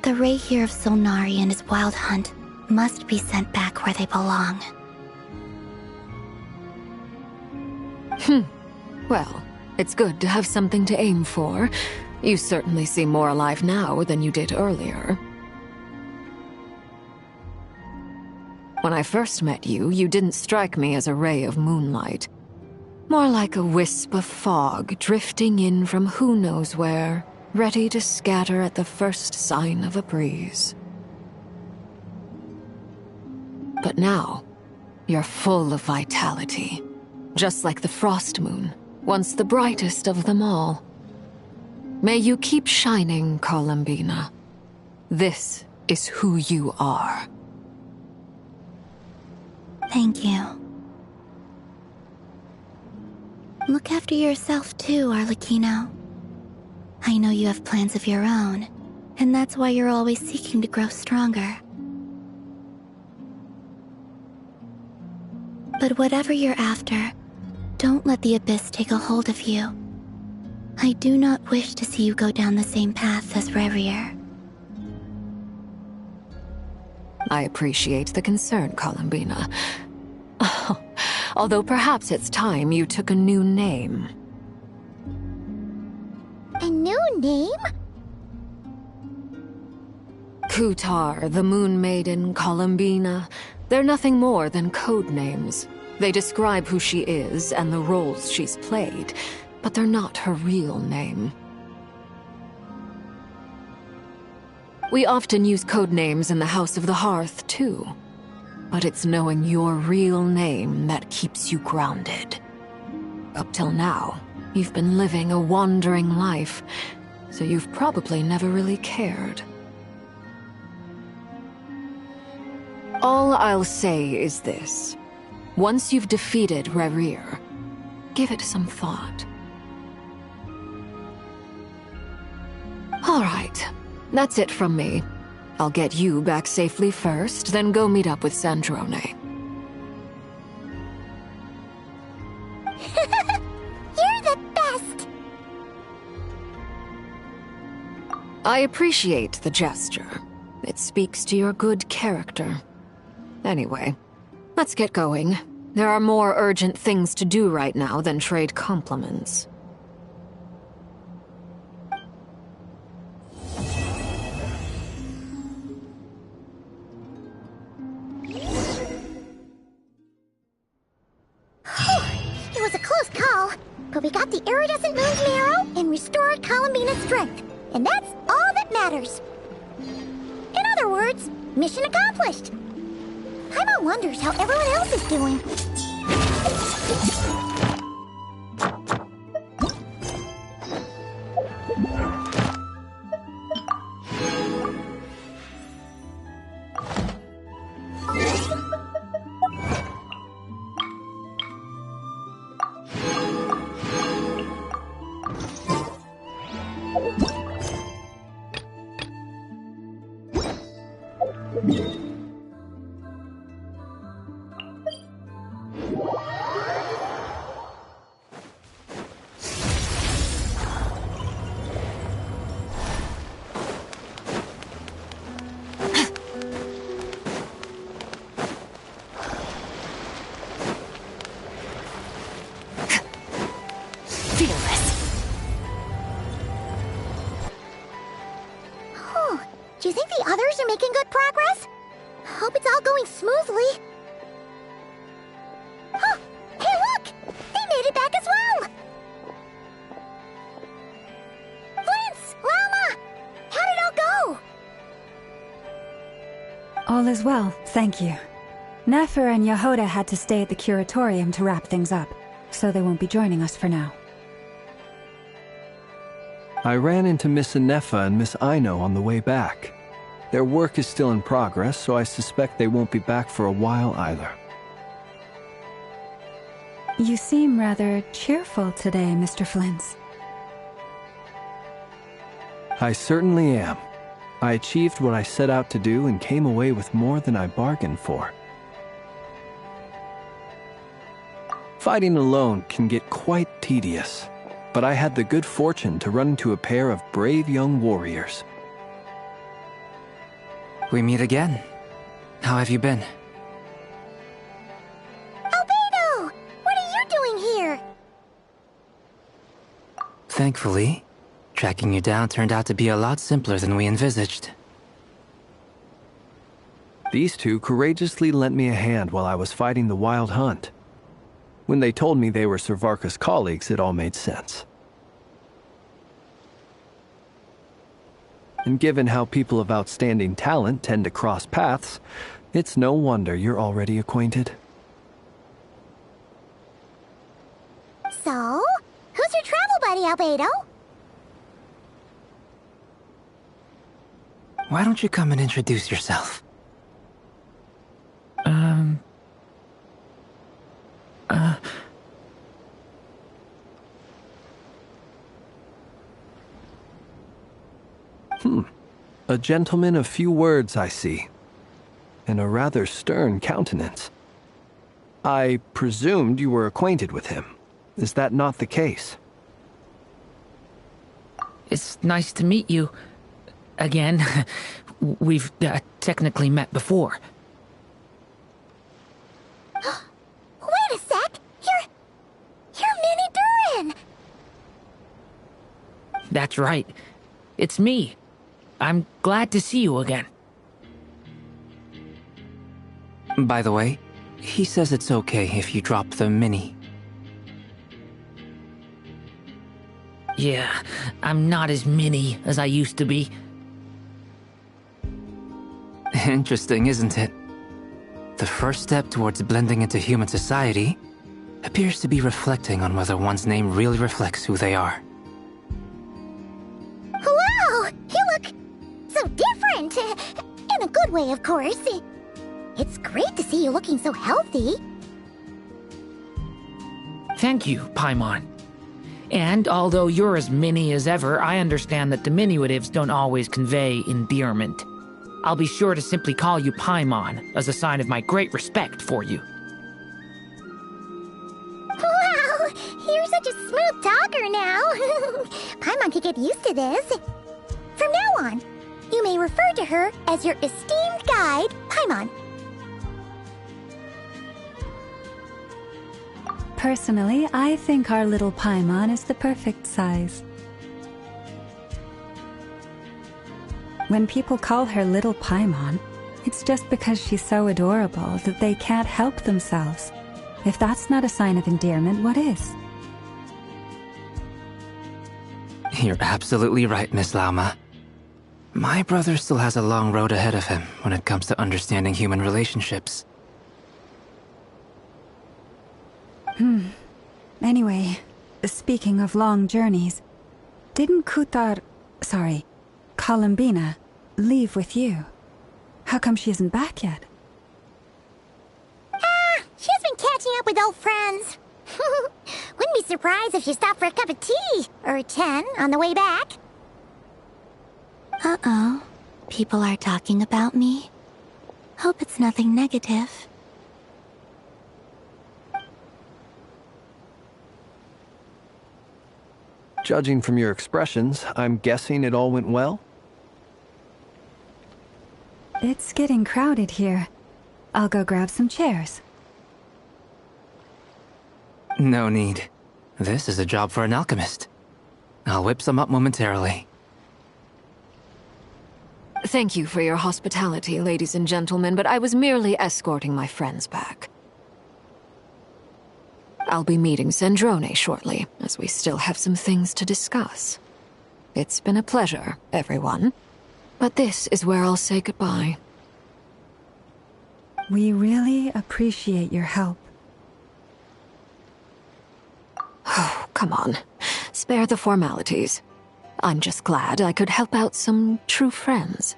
The Rayrir of Solnari and his wild hunt must be sent back where they belong. Well, it's good to have something to aim for. You certainly seem more alive now than you did earlier. When I first met you, you didn't strike me as a ray of moonlight. More like a wisp of fog drifting in from who knows where, ready to scatter at the first sign of a breeze. But now, you're full of vitality, just like the frost moon, once the brightest of them all. May you keep shining, Columbina. This is who you are. Thank you. Look after yourself too, Arlecchino. I know you have plans of your own, and that's why you're always seeking to grow stronger. But whatever you're after, don't let the Abyss take a hold of you. I do not wish to see you go down the same path as Revier. I appreciate the concern, Columbina. Although perhaps it's time you took a new name. A new name? Kutar, the Moon Maiden, Columbina. They're nothing more than code names. They describe who she is and the roles she's played, but they're not her real name. We often use code names in the House of the Hearth, too. But it's knowing your real name that keeps you grounded. Up till now, you've been living a wandering life, so you've probably never really cared. All I'll say is this. Once you've defeated Revier, give it some thought. All right, that's it from me. I'll get you back safely first, then go meet up with Sandrone. You're the best! I appreciate the gesture. It speaks to your good character. Anyway, let's get going. There are more urgent things to do right now than trade compliments. It was a close call, but we got the iridescent moon's marrow and restored Columbina's strength, and that's all that matters. In other words, mission accomplished. Paimon wonders how everyone else is doing. Do you think the others are making good progress? Hope it's all going smoothly. Huh! Hey, look! They made it back as well! Flintz! Lama! How did it all go? All is well, thank you. Nefer and Yehoda had to stay at the curatorium to wrap things up, so they won't be joining us for now. I ran into Miss Nefa and Miss Aino on the way back. Their work is still in progress, so I suspect they won't be back for a while either. You seem rather cheerful today, Mr. Flintz. I certainly am. I achieved what I set out to do and came away with more than I bargained for. Fighting alone can get quite tedious, but I had the good fortune to run into a pair of brave young warriors. We meet again. How have you been? Albino! What are you doing here? Thankfully, tracking you down turned out to be a lot simpler than we envisaged. These two courageously lent me a hand while I was fighting the Wild Hunt. When they told me they were Servarka's colleagues, it all made sense. And given how people of outstanding talent tend to cross paths, it's no wonder you're already acquainted. So, who's your travel buddy, Albedo? Why don't you come and introduce yourself? A gentleman of few words, I see. And a rather stern countenance. I presumed you were acquainted with him. Is that not the case? It's nice to meet you. Again. We've technically met before. Wait a sec! You're Minnie Durin! That's right. It's me. I'm glad to see you again. By the way, he says it's okay if you drop the mini. Yeah, I'm not as mini as I used to be. Interesting, isn't it? The first step towards blending into human society appears to be reflecting on whether one's name really reflects who they are. Wow! You look so different! In a good way, of course. It's great to see you looking so healthy. Thank you, Paimon. And although you're as mini as ever, I understand that diminutives don't always convey endearment. I'll be sure to simply call you Paimon as a sign of my great respect for you. Wow! You're such a smooth talker now. Paimon could get used to this. From now on, you may refer to her as your esteemed guide, Paimon. Personally, I think our little Paimon is the perfect size. When people call her Little Paimon, it's just because she's so adorable that they can't help themselves. If that's not a sign of endearment, what is? You're absolutely right, Miss Lauma. My brother still has a long road ahead of him when it comes to understanding human relationships. Anyway, speaking of long journeys, didn't Columbina, leave with you? How come she isn't back yet? She's been catching up with old friends. Wouldn't be surprised if she stopped for a cup of tea, or 10 on the way back. Uh-oh. People are talking about me. Hope it's nothing negative. Judging from your expressions, I'm guessing it all went well? It's getting crowded here. I'll go grab some chairs. No need. This is a job for an alchemist. I'll whip some up momentarily. Thank you for your hospitality, ladies and gentlemen, but I was merely escorting my friends back. I'll be meeting Sandrone shortly, as we still have some things to discuss. It's been a pleasure, everyone. But this is where I'll say goodbye. We really appreciate your help. Oh, come on. Spare the formalities. I'm just glad I could help out some true friends.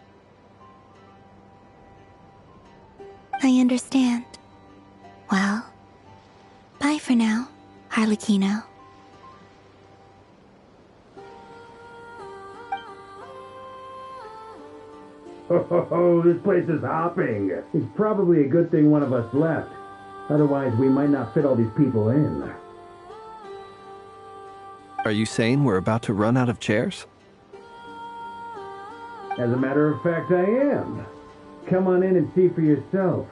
I understand. Well, bye for now, Harlequino. Oh, this place is hopping. It's probably a good thing one of us left. Otherwise, we might not fit all these people in. Are you saying we're about to run out of chairs? As a matter of fact, I am. Come on in and see for yourself.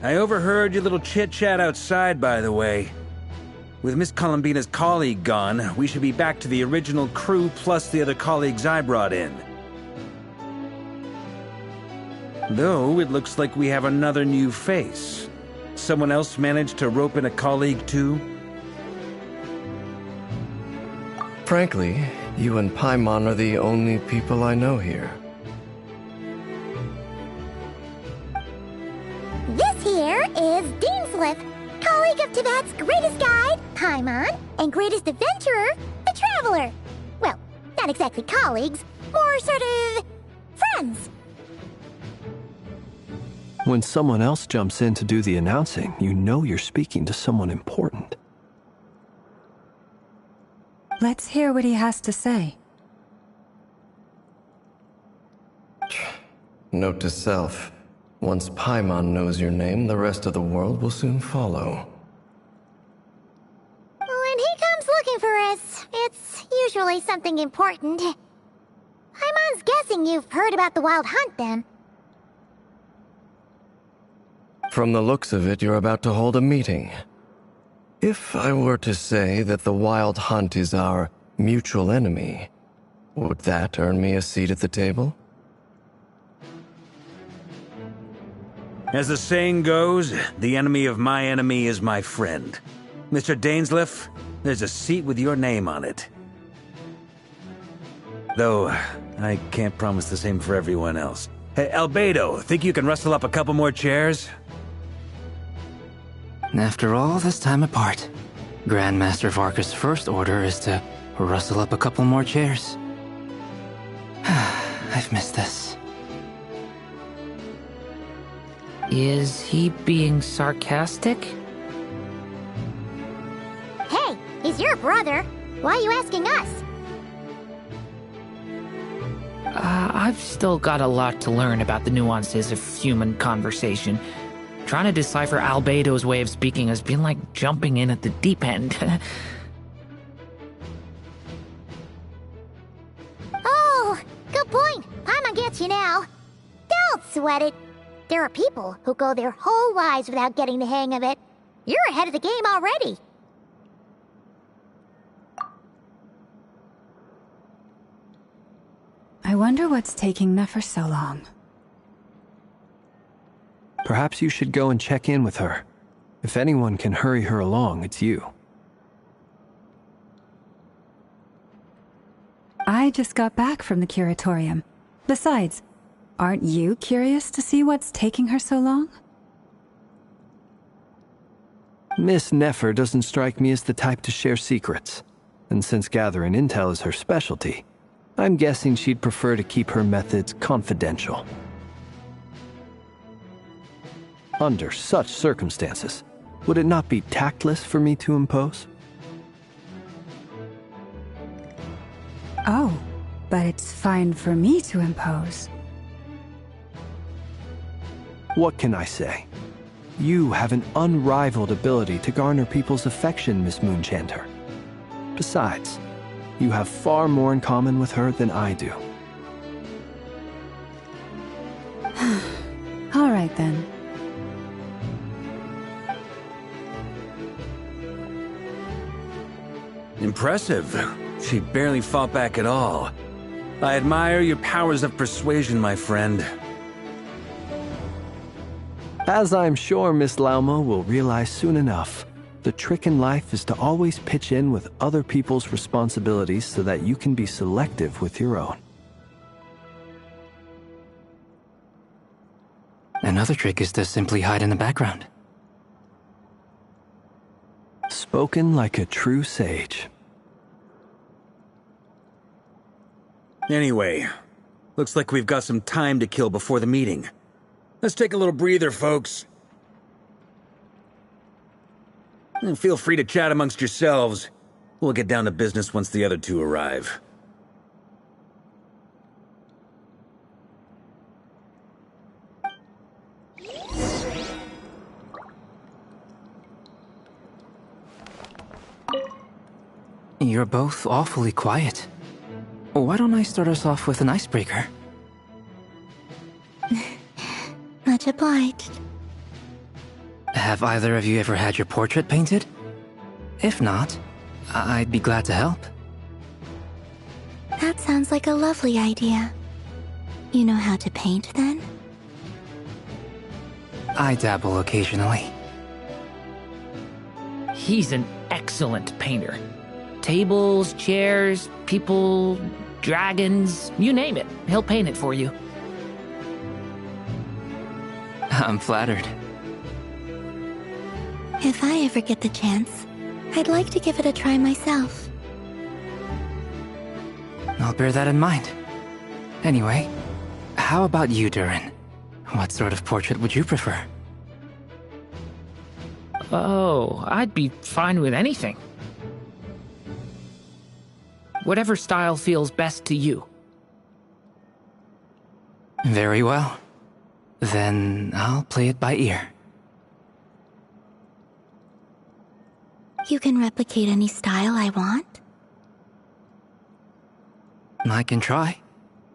I overheard your little chit-chat outside, by the way. With Miss Columbina's colleague gone, we should be back to the original crew plus the other colleagues I brought in. Though, it looks like we have another new face. Someone else managed to rope in a colleague too? Frankly, you and Paimon are the only people I know here. This here is Deanslip, colleague of Tibet's greatest guide, Paimon, and greatest adventurer, the Traveler. Well, not exactly colleagues, more sort of friends. When someone else jumps in to do the announcing, you know you're speaking to someone important. Let's hear what he has to say. Note to self. Once Paimon knows your name, the rest of the world will soon follow. When he comes looking for us, it's usually something important. Paimon's guessing you've heard about the Wild Hunt, then. From the looks of it, you're about to hold a meeting. If I were to say that the Wild Hunt is our mutual enemy, would that earn me a seat at the table? As the saying goes, the enemy of my enemy is my friend. Mr. Dainsleif, there's a seat with your name on it. Though, I can't promise the same for everyone else. Hey, Albedo, think you can rustle up a couple more chairs? After all this time apart, Grandmaster Varka's first order is to rustle up a couple more chairs. I've missed this. Is he being sarcastic? Hey, he's your brother. Why are you asking us? I've still got a lot to learn about the nuances of human conversation. Trying to decipher Albedo's way of speaking has been like jumping in at the deep end. Oh, good point. Paimon gets you now. Don't sweat it. There are people who go their whole lives without getting the hang of it. You're ahead of the game already. I wonder what's taking Nefer so long. Perhaps you should go and check in with her. If anyone can hurry her along, it's you. I just got back from the curatorium. Besides, aren't you curious to see what's taking her so long? Miss Nefer doesn't strike me as the type to share secrets. And since gathering intel is her specialty, I'm guessing she'd prefer to keep her methods confidential. Under such circumstances, would it not be tactless for me to impose? Oh, but it's fine for me to impose. What can I say? You have an unrivaled ability to garner people's affection, Miss Moonchanter. Besides, you have far more in common with her than I do. All right, then. Impressive. She barely fought back at all. I admire your powers of persuasion, my friend. As I'm sure Miss Lauma will realize soon enough, the trick in life is to always pitch in with other people's responsibilities so that you can be selective with your own. Another trick is to simply hide in the background. Spoken like a true sage. Anyway, looks like we've got some time to kill before the meeting. Let's take a little breather, folks. And feel free to chat amongst yourselves. We'll get down to business once the other two arrive. You're both awfully quiet. Why don't I start us off with an icebreaker? Much obliged. Have either of you ever had your portrait painted? If not, I'd be glad to help. That sounds like a lovely idea. You know how to paint, then? I dabble occasionally. He's an excellent painter. Tables, chairs, people, dragons, you name it. He'll paint it for you. I'm flattered. If I ever get the chance, I'd like to give it a try myself. I'll bear that in mind. Anyway, how about you, Durin? What sort of portrait would you prefer? Oh, I'd be fine with anything. Whatever style feels best to you. Very well. Then I'll play it by ear. You can replicate any style I want? I can try.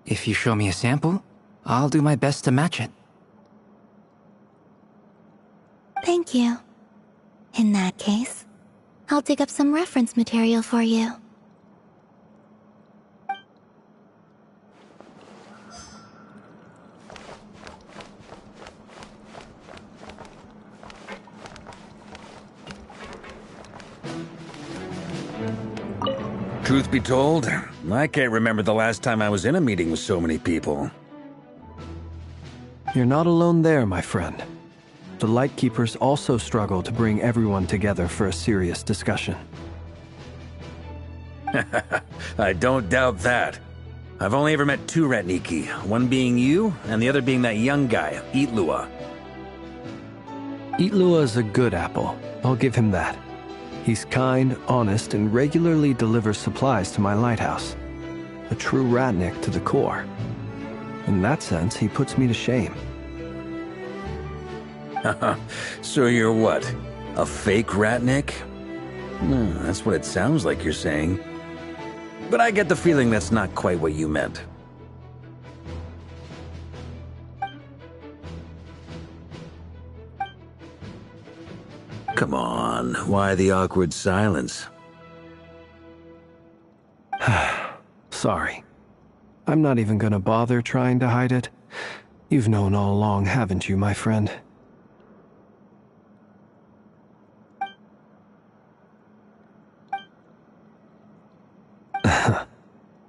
If you show me a sample, I'll do my best to match it. Thank you. In that case, I'll dig up some reference material for you. Truth be told, I can't remember the last time I was in a meeting with so many people. You're not alone there, my friend. The Lightkeepers also struggle to bring everyone together for a serious discussion. I don't doubt that. I've only ever met two Ratniki, one being you, and the other being that young guy, Itlua. Itlua is a good apple, I'll give him that. He's kind, honest, and regularly delivers supplies to my lighthouse. A true Ratnik to the core. In that sense, he puts me to shame. So you're what? A fake Ratnik? That's what it sounds like you're saying. But I get the feeling that's not quite what you meant. Come on, why the awkward silence? Sorry. I'm not even gonna bother trying to hide it. You've known all along, haven't you, my friend?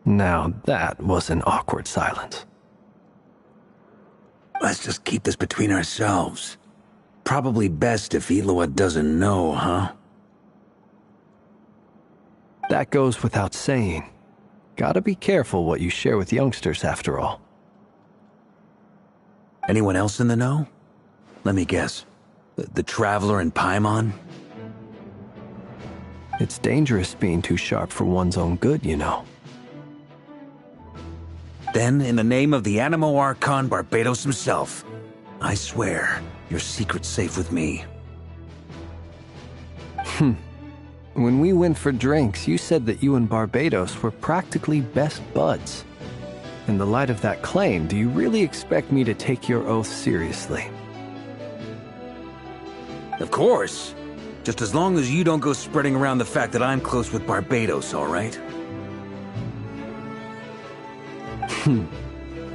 Now that was an awkward silence. Let's just keep this between ourselves. Probably best if Itlua doesn't know, huh? That goes without saying. Gotta be careful what you share with youngsters, after all. Anyone else in the know? Let me guess. The Traveler and Paimon? It's dangerous being too sharp for one's own good, you know. Then, in the name of the Animo Archon Barbatos himself, I swear, your secret's safe with me. When we went for drinks, you said that you and Barbatos were practically best buds. In the light of that claim, do you really expect me to take your oath seriously? Of course. Just as long as you don't go spreading around the fact that I'm close with Barbatos, all right?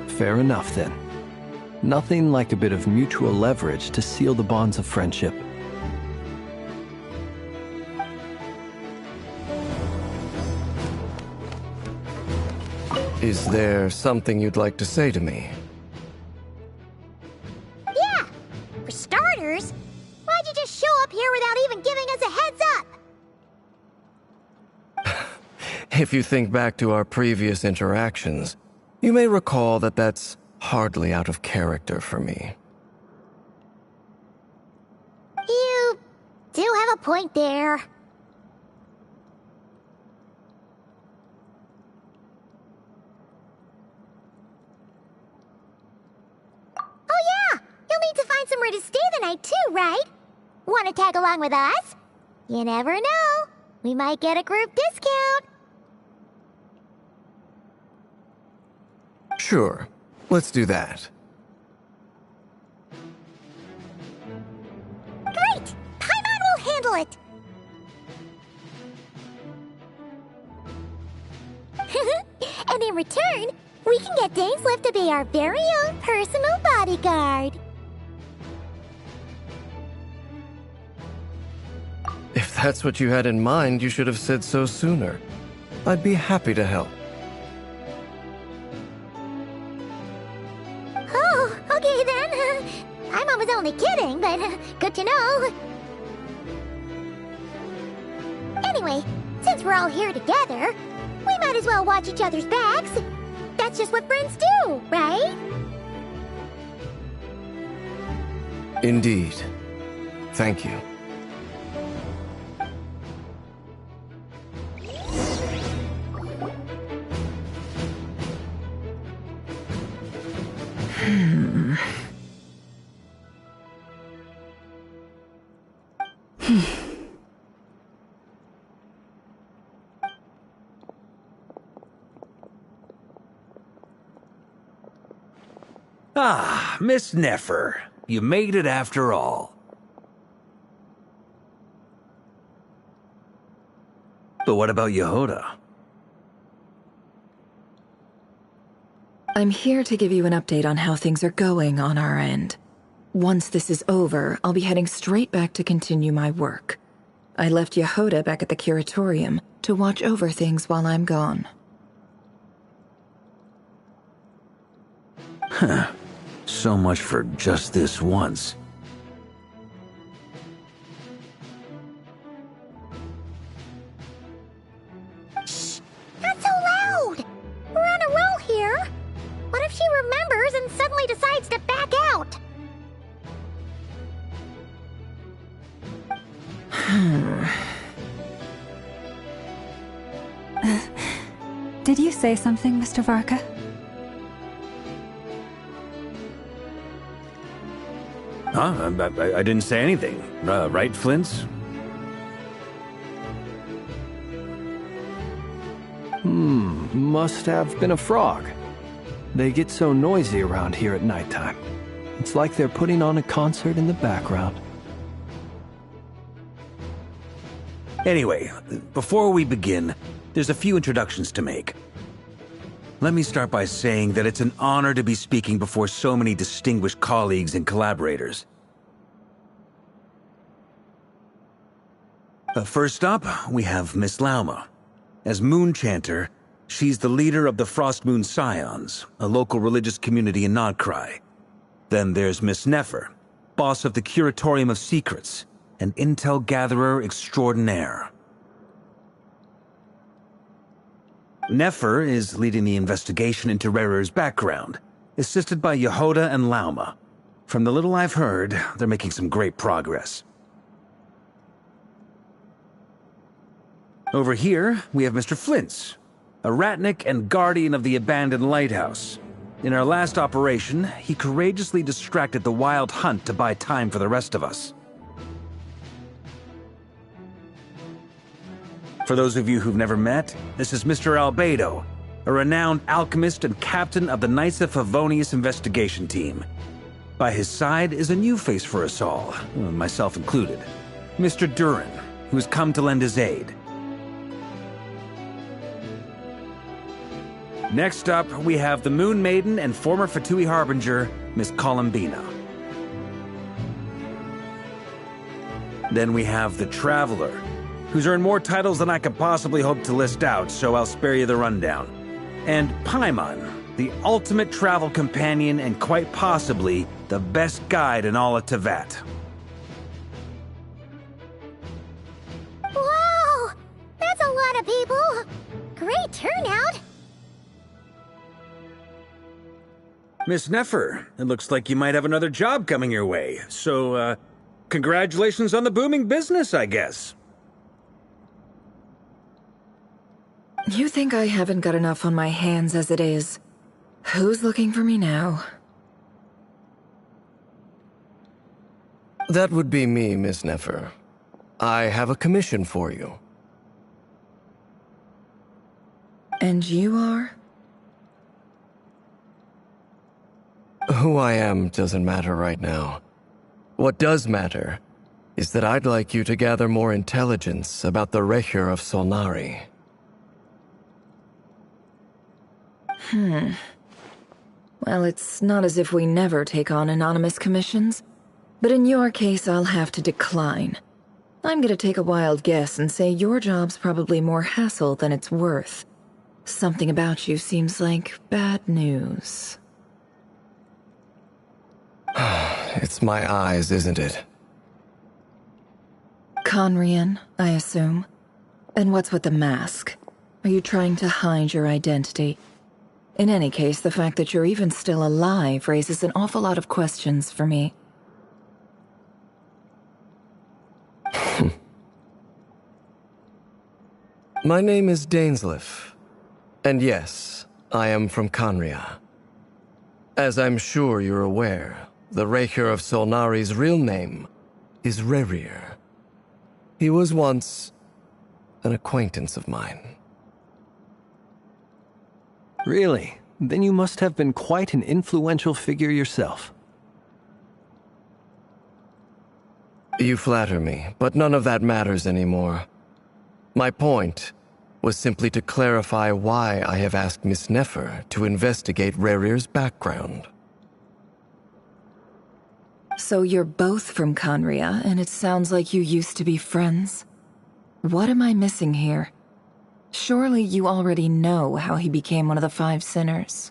Fair enough, then. Nothing like a bit of mutual leverage to seal the bonds of friendship. Is there something you'd like to say to me? Yeah! For starters, why'd you just show up here without even giving us a heads up? If you think back to our previous interactions, you may recall that that's hardly out of character for me. You do have a point there. Oh yeah! You'll need to find somewhere to stay the night too, right? Want to tag along with us? You never know. We might get a group discount. Sure, let's do that. Great! handle it. And in return, we can get Dainslift to be our very own personal bodyguard. If that's what you had in mind, you should have said so sooner. I'd be happy to help. Oh, okay then. I was only kidding, but good to know. Anyway, since we're all here together, we might as well watch each other's backs. That's just what friends do, right? Indeed. Thank you. Ah, Miss Nefer. You made it after all. But what about Yehoda? I'm here to give you an update on how things are going on our end. Once this is over, I'll be heading straight back to continue my work. I left Yehoda back at the curatorium to watch over things while I'm gone. Huh. So much for just this once. Shh! Not so loud! We're on a roll here. What if she remembers and suddenly decides to back out? Did you say something, Mr. Varka? Huh? I didn't say anything. Right, Flint's? Must have been a frog. They get so noisy around here at nighttime. It's like they're putting on a concert in the background. Anyway, before we begin, there's a few introductions to make. Let me start by saying that it's an honor to be speaking before so many distinguished colleagues and collaborators. First up, we have Miss Lauma. As Moon Chanter, she's the leader of the Frost Moon Scions, a local religious community in Nodcry. Then there's Miss Nefer, boss of the Curatorium of Secrets, an intel gatherer extraordinaire. Nefer is leading the investigation into Rerer's background, assisted by Yehoda and Lauma. From the little I've heard, they're making some great progress. Over here, we have Mr. Flint's, a Ratnik and guardian of the abandoned lighthouse. In our last operation, he courageously distracted the Wild Hunt to buy time for the rest of us. For those of you who've never met, this is Mr. Albedo, a renowned alchemist and captain of the Knights of Favonius investigation team. By his side is a new face for us all, myself included, Mr. Durin, who's come to lend his aid. Next up, we have the Moon Maiden and former Fatui Harbinger, Miss Columbina. Then we have the Traveler, who's earned more titles than I could possibly hope to list out, so I'll spare you the rundown. And Paimon, the ultimate travel companion and quite possibly the best guide in all of Teyvat. Wow! That's a lot of people! Great turnout! Miss Nefer, it looks like you might have another job coming your way, so, congratulations on the booming business, I guess. You think I haven't got enough on my hands as it is? Who's looking for me now? That would be me, Miss Nefer. I have a commission for you. And you are? Who I am doesn't matter right now. What does matter is that I'd like you to gather more intelligence about the Recher of Solnari. Well, it's not as if we never take on anonymous commissions, but in your case, I'll have to decline. I'm gonna take a wild guess and say your job's probably more hassle than it's worth. Something about you seems like bad news. It's my eyes, isn't it? Conrian, I assume. And what's with the mask? Are you trying to hide your identity? In any case, the fact that you're even still alive raises an awful lot of questions for me. My name is Dainsleif, and yes, I am from Conria. As I'm sure you're aware, the Recher of Solnari's real name is Rerir. He was once an acquaintance of mine. Really? Then you must have been quite an influential figure yourself. You flatter me, but none of that matters anymore. My point was simply to clarify why I have asked Miss Nefer to investigate Rerir's background. So you're both from Conria, and it sounds like you used to be friends. What am I missing here? Surely you already know how he became one of the Five Sinners.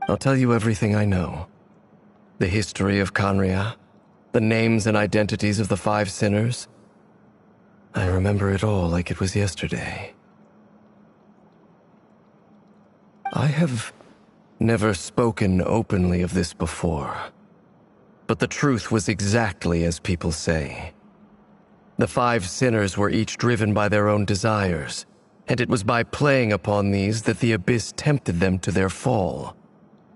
I'll tell you everything I know. The history of Conria, the names and identities of the Five Sinners. I remember it all like it was yesterday. I have never spoken openly of this before, but the truth was exactly as people say. The Five Sinners were each driven by their own desires, and it was by playing upon these that the Abyss tempted them to their fall,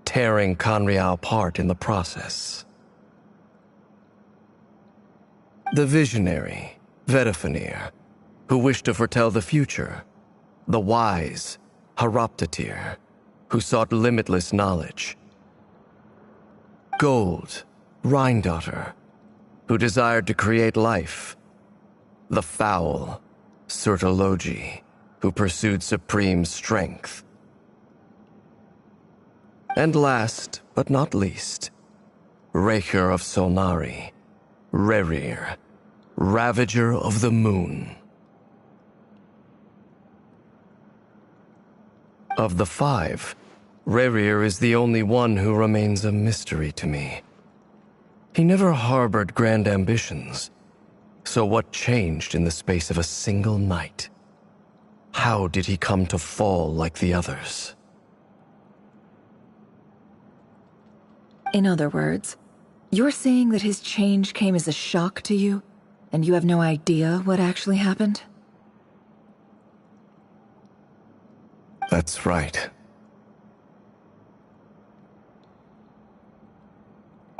tearing Conria apart in the process. The visionary, Vedifenir, who wished to foretell the future. The wise, Haroptatir, who sought limitless knowledge. Gold, Rheindotter, who desired to create life. The foul, Surtologi, who pursued supreme strength. And last, but not least, Recher of Solnari, Rerir, Ravager of the Moon. Of the five, Rerir is the only one who remains a mystery to me. He never harbored grand ambitions. So what changed in the space of a single night? How did he come to fall like the others? In other words, you're saying that his change came as a shock to you, and you have no idea what actually happened? That's right.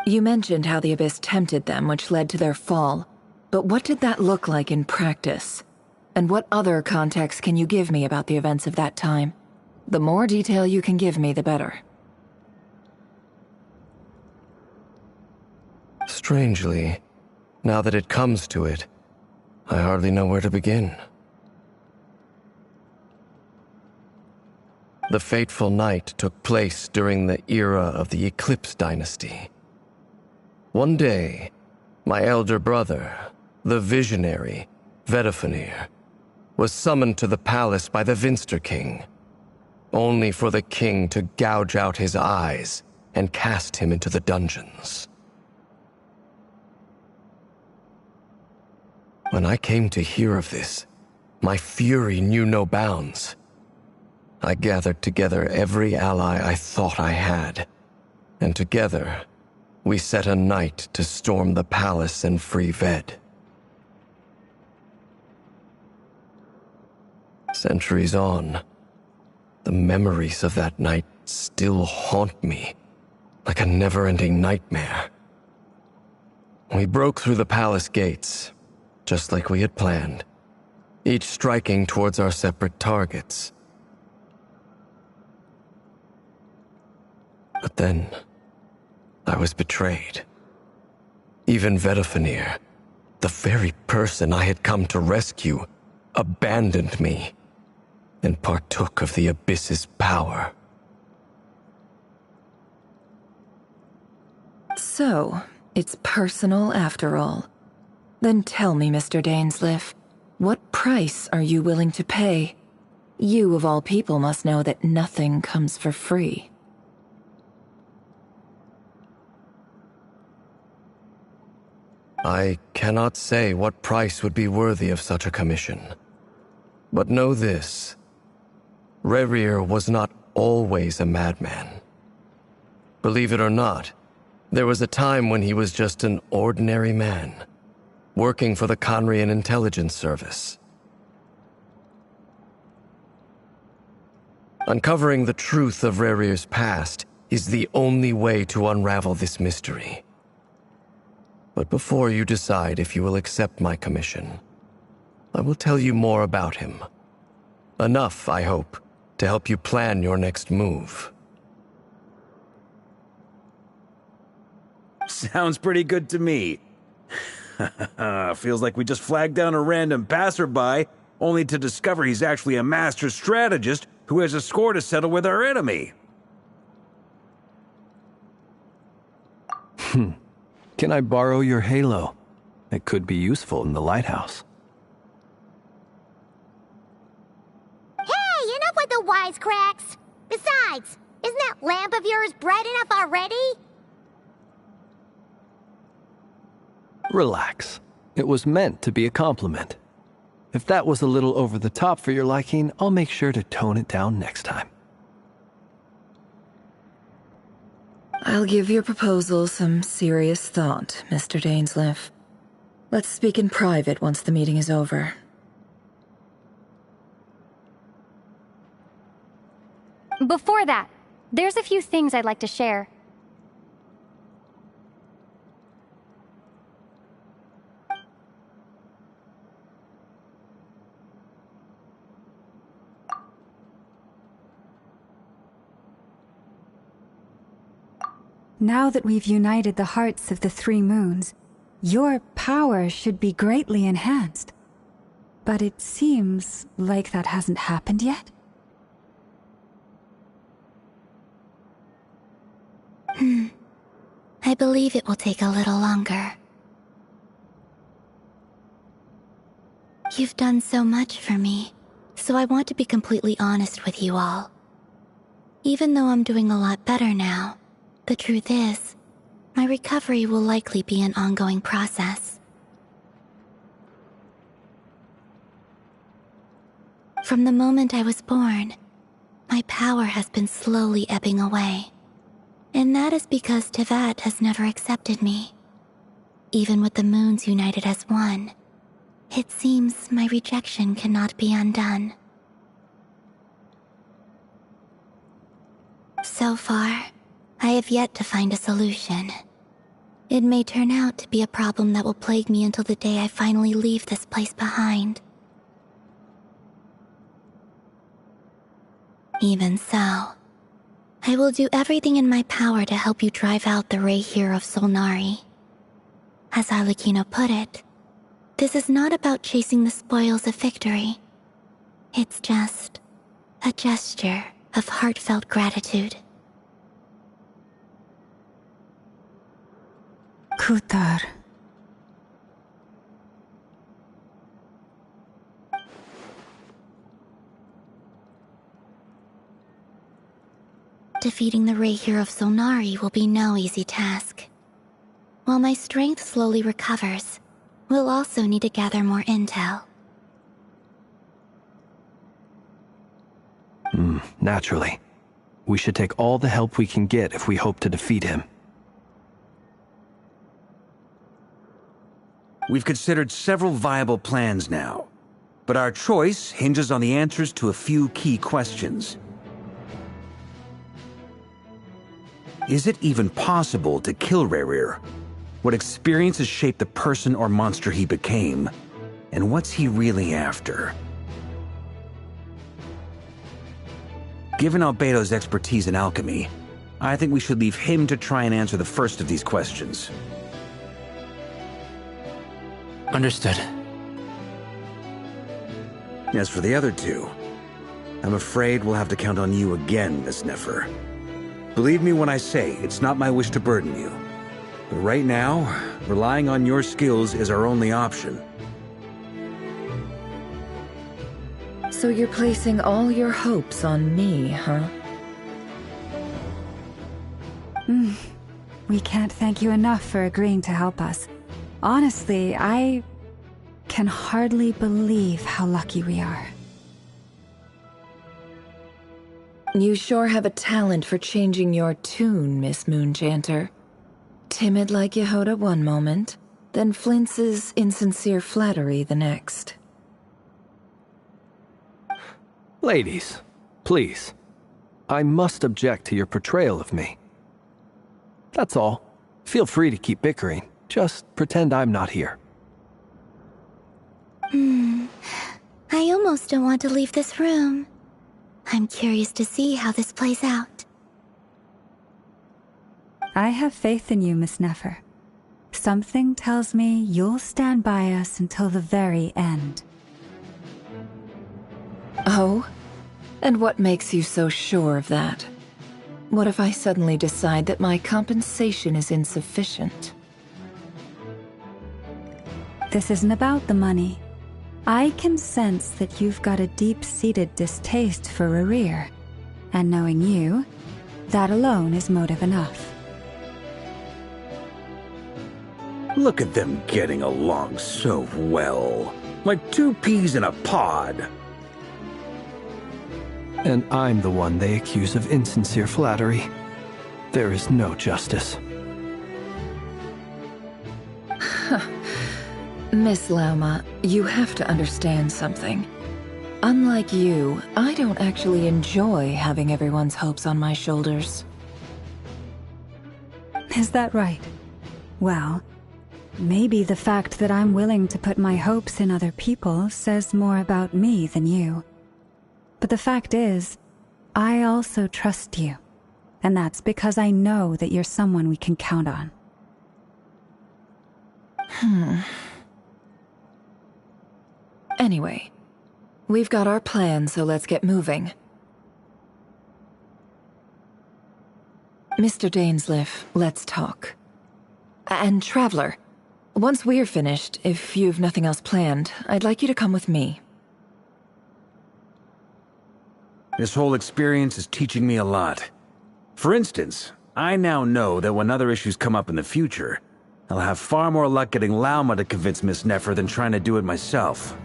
You mentioned how the Abyss tempted them, which led to their fall. But what did that look like in practice? And what other context can you give me about the events of that time? The more detail you can give me, the better. Strangely, now that it comes to it, I hardly know where to begin. The fateful night took place during the era of the Eclipse Dynasty. One day, my elder brother, the visionary, Vedifenir, was summoned to the palace by the Vinster King, only for the king to gouge out his eyes and cast him into the dungeons. When I came to hear of this, my fury knew no bounds. I gathered together every ally I thought I had, and together, we set a night to storm the palace and free Ved. Centuries on, the memories of that night still haunt me like a never-ending nightmare. We broke through the palace gates, just like we had planned, each striking towards our separate targets. But Then, I was betrayed. Even Vedafenir, the very person I had come to rescue, abandoned me and partook of the Abyss's power. So, it's personal after all. Then tell me, Mr. Dainsleif, what price are you willing to pay? You, of all people, must know that nothing comes for free. I cannot say what price would be worthy of such a commission. But know this. Rerir was not always a madman. Believe it or not, there was a time when he was just an ordinary man, working for the Conrian Intelligence Service. Uncovering the truth of Rerir's past is the only way to unravel this mystery. But before you decide if you will accept my commission, I will tell you more about him. Enough, I hope, to help you plan your next move. Sounds pretty good to me. Feels like we just flagged down a random passerby, only to discover he's actually a master strategist who has a score to settle with our enemy. Can I borrow your halo? It could be useful in the lighthouse. Hey, enough with the wisecracks! Besides, isn't that lamp of yours bright enough already? Relax. It was meant to be a compliment. If that was a little over the top for your liking, I'll make sure to tone it down next time. I'll give your proposal some serious thought, Mr. Dainsleif. Let's speak in private once the meeting is over. Before that, there's a few things I'd like to share. Now that we've united the hearts of the three moons, your power should be greatly enhanced. But it seems like that hasn't happened yet? I believe it will take a little longer. You've done so much for me, so I want to be completely honest with you all. Even though I'm doing a lot better now, the truth is, my recovery will likely be an ongoing process. From the moment I was born, my power has been slowly ebbing away. And that is because Tevat has never accepted me. Even with the moons united as one, it seems my rejection cannot be undone. So far, I have yet to find a solution. It may turn out to be a problem that will plague me until the day I finally leave this place behind. Even so, I will do everything in my power to help you drive out the Ray here of Solnari. As Arlecchino put it, this is not about chasing the spoils of victory. It's just a gesture of heartfelt gratitude. Kutar. Defeating the Ray here of Solnari will be no easy task. While my strength slowly recovers, we'll also need to gather more intel. Naturally. We should take all the help we can get if we hope to defeat him. We've considered several viable plans now, but our choice hinges on the answers to a few key questions. Is it even possible to kill Rerir? What experiences shaped the person or monster he became? And what's he really after? Given Albedo's expertise in alchemy, I think we should leave him to try and answer the first of these questions. Understood. As for the other two, I'm afraid we'll have to count on you again, Miss Nefer. Believe me when I say it's not my wish to burden you. But right now, relying on your skills is our only option. So you're placing all your hopes on me, huh? We can't thank you enough for agreeing to help us. Honestly, I can hardly believe how lucky we are. You sure have a talent for changing your tune, Miss Moonchanter. Timid like Yehoda one moment, then flinches insincere flattery the next. Ladies, please. I must object to your portrayal of me. That's all. Feel free to keep bickering. Just pretend I'm not here. I almost don't want to leave this room. I'm curious to see how this plays out. I have faith in you, Miss Nefer. Something tells me you'll stand by us until the very end. Oh? And what makes you so sure of that? What if I suddenly decide that my compensation is insufficient? This isn't about the money. I can sense that you've got a deep-seated distaste for Rerir. And knowing you, that alone is motive enough. Look at them getting along so well. Like two peas in a pod. And I'm the one they accuse of insincere flattery. There is no justice. Miss Lauma, you have to understand something. Unlike you, I don't actually enjoy having everyone's hopes on my shoulders. Is that right? Well, maybe the fact that I'm willing to put my hopes in other people says more about me than you. But the fact is, I also trust you. And that's because I know that you're someone we can count on. Anyway, we've got our plan, so let's get moving. Mr. Dainsleif, let's talk. And Traveler, once we're finished, if you've nothing else planned, I'd like you to come with me. This whole experience is teaching me a lot. For instance, I now know that when other issues come up in the future, I'll have far more luck getting Lauma to convince Miss Nefer than trying to do it myself.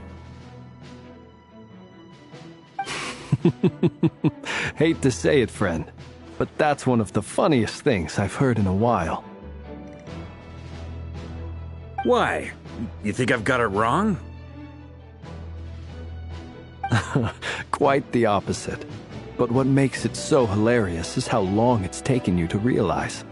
Hate to say it, friend, but that's one of the funniest things I've heard in a while. Why? You think I've got it wrong? Quite the opposite. But what makes it so hilarious is how long it's taken you to realize.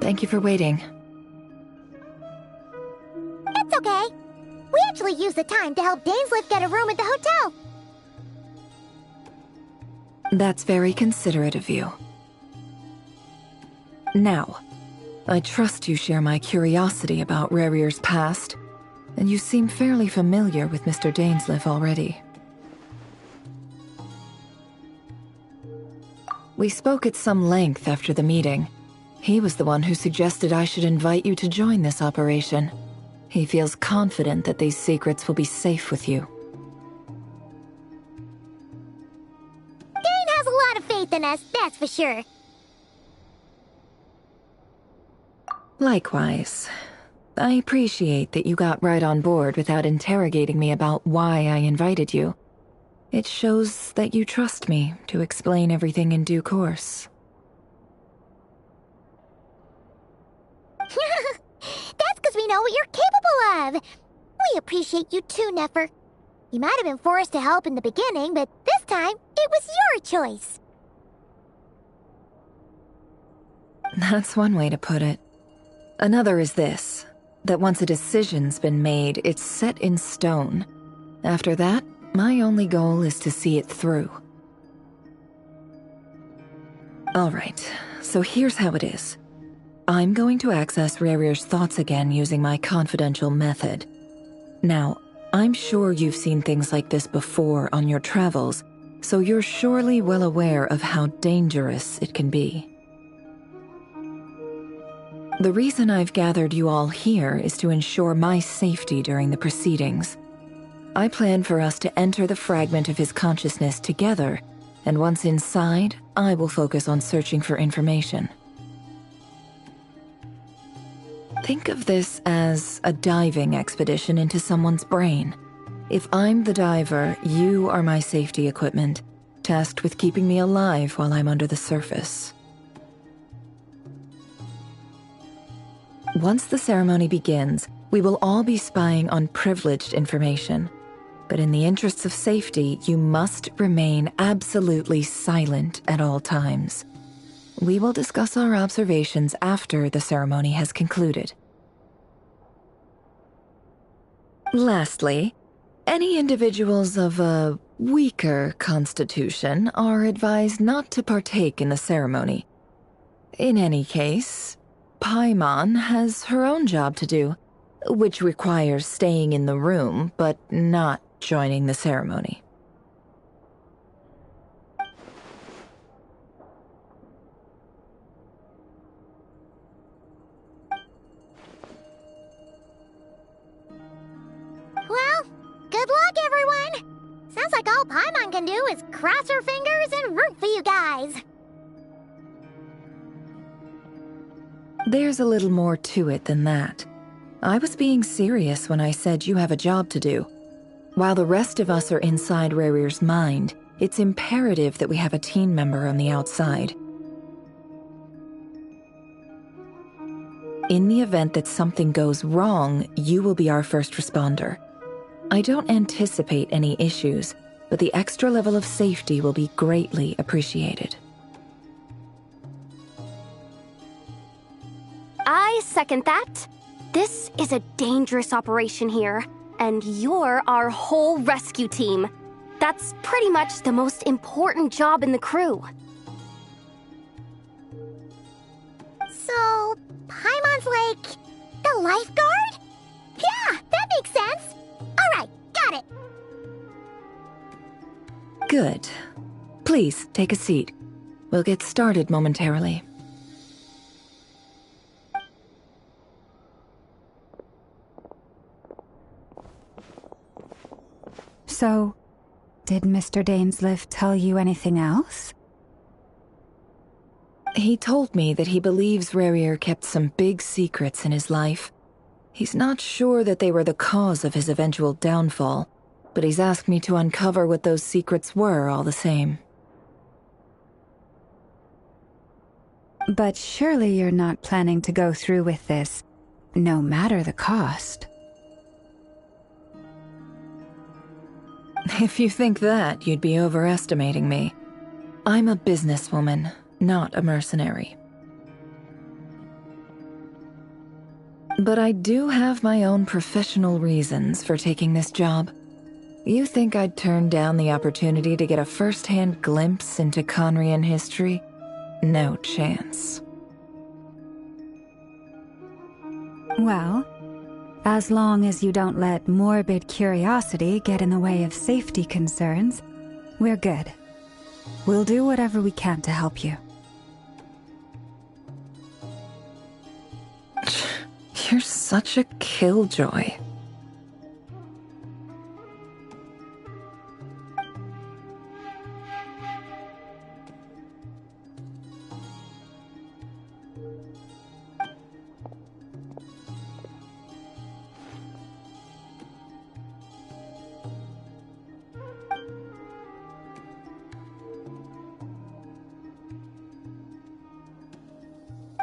Thank you for waiting. It's okay. We actually used the time to help Dainsleif get a room at the hotel. That's very considerate of you. Now, I trust you share my curiosity about Rerir's past. and you seem fairly familiar with Mr. Dainsleif already. We spoke at some length after the meeting. He was the one who suggested I should invite you to join this operation. He feels confident that these secrets will be safe with you. Dane has a lot of faith in us, that's for sure. Likewise. I appreciate that you got right on board without interrogating me about why I invited you. It shows that you trust me to explain everything in due course. That's because we know what you're capable of. We appreciate you too, Nefer. You might have been forced to help in the beginning, but this time, it was your choice. That's one way to put it. Another is this, that once a decision's been made, it's set in stone. After that, my only goal is to see it through. Alright, so here's how it is. I'm going to access Rerir's thoughts again using my confidential method. Now, I'm sure you've seen things like this before on your travels, so you're surely well aware of how dangerous it can be. The reason I've gathered you all here is to ensure my safety during the proceedings. I plan for us to enter the fragment of his consciousness together, and once inside, I will focus on searching for information. Think of this as a diving expedition into someone's brain. If I'm the diver, you are my safety equipment, tasked with keeping me alive while I'm under the surface. Once the ceremony begins, we will all be spying on privileged information. But in the interests of safety, you must remain absolutely silent at all times. We will discuss our observations after the ceremony has concluded. Lastly, any individuals of a weaker constitution are advised not to partake in the ceremony. In any case, Paimon has her own job to do, which requires staying in the room but not joining the ceremony. Well, good luck, everyone. Sounds like all Paimon can do is cross her fingers and root for you guys. There's a little more to it than that. I was being serious when I said you have a job to do. While the rest of us are inside Rerir's mind, it's imperative that we have a team member on the outside. In the event that something goes wrong, you will be our first responder. I don't anticipate any issues, but the extra level of safety will be greatly appreciated. I second that. This is a dangerous operation here, and you're our whole rescue team. That's pretty much the most important job in the crew. So, Paimon's like the lifeguard? Yeah, that makes sense. Alright, got it. Good. Please, take a seat. We'll get started momentarily. So, did Mr. Dainsleif tell you anything else? He told me that he believes Rerir kept some big secrets in his life. He's not sure that they were the cause of his eventual downfall, but he's asked me to uncover what those secrets were all the same. But surely you're not planning to go through with this, no matter the cost. If you think that, you'd be overestimating me. I'm a businesswoman, not a mercenary. But I do have my own professional reasons for taking this job. You think I'd turn down the opportunity to get a first-hand glimpse into Conrian history? No chance. Well, As long as you don't let morbid curiosity get in the way of safety concerns, we're good. We'll do whatever we can to help you. You're such a killjoy.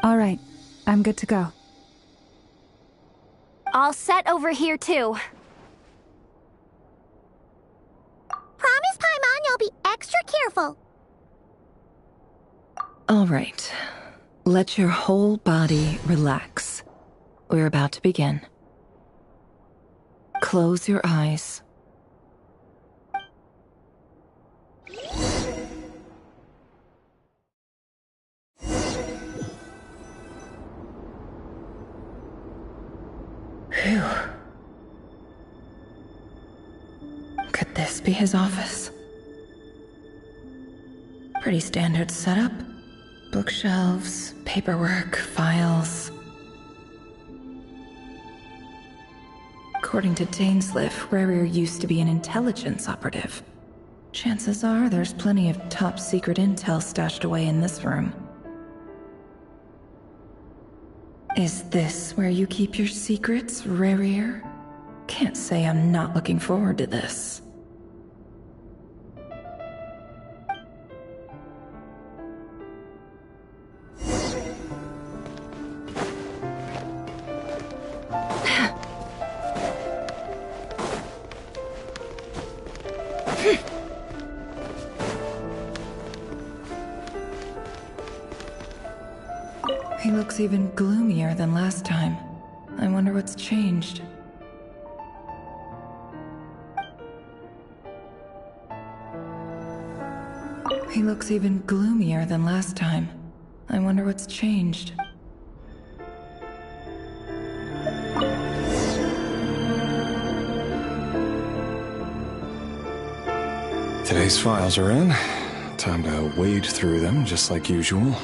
All right, I'm good to go. All set over here, too. Promise, Paimon, you'll be extra careful. All right. Let your whole body relax. We're about to begin. Close your eyes. Phew. Could this be his office? Pretty standard setup. Bookshelves, paperwork, files. According to Dainsliff, Rerir used to be an intelligence operative. Chances are there's plenty of top-secret intel stashed away in this room. Is this where you keep your secrets, Rerir? Can't say I'm not looking forward to this. He looks even gloomier than last time. I wonder what's changed. He looks even gloomier than last time. I wonder what's changed. Today's files are in. Time to wade through them, just like usual.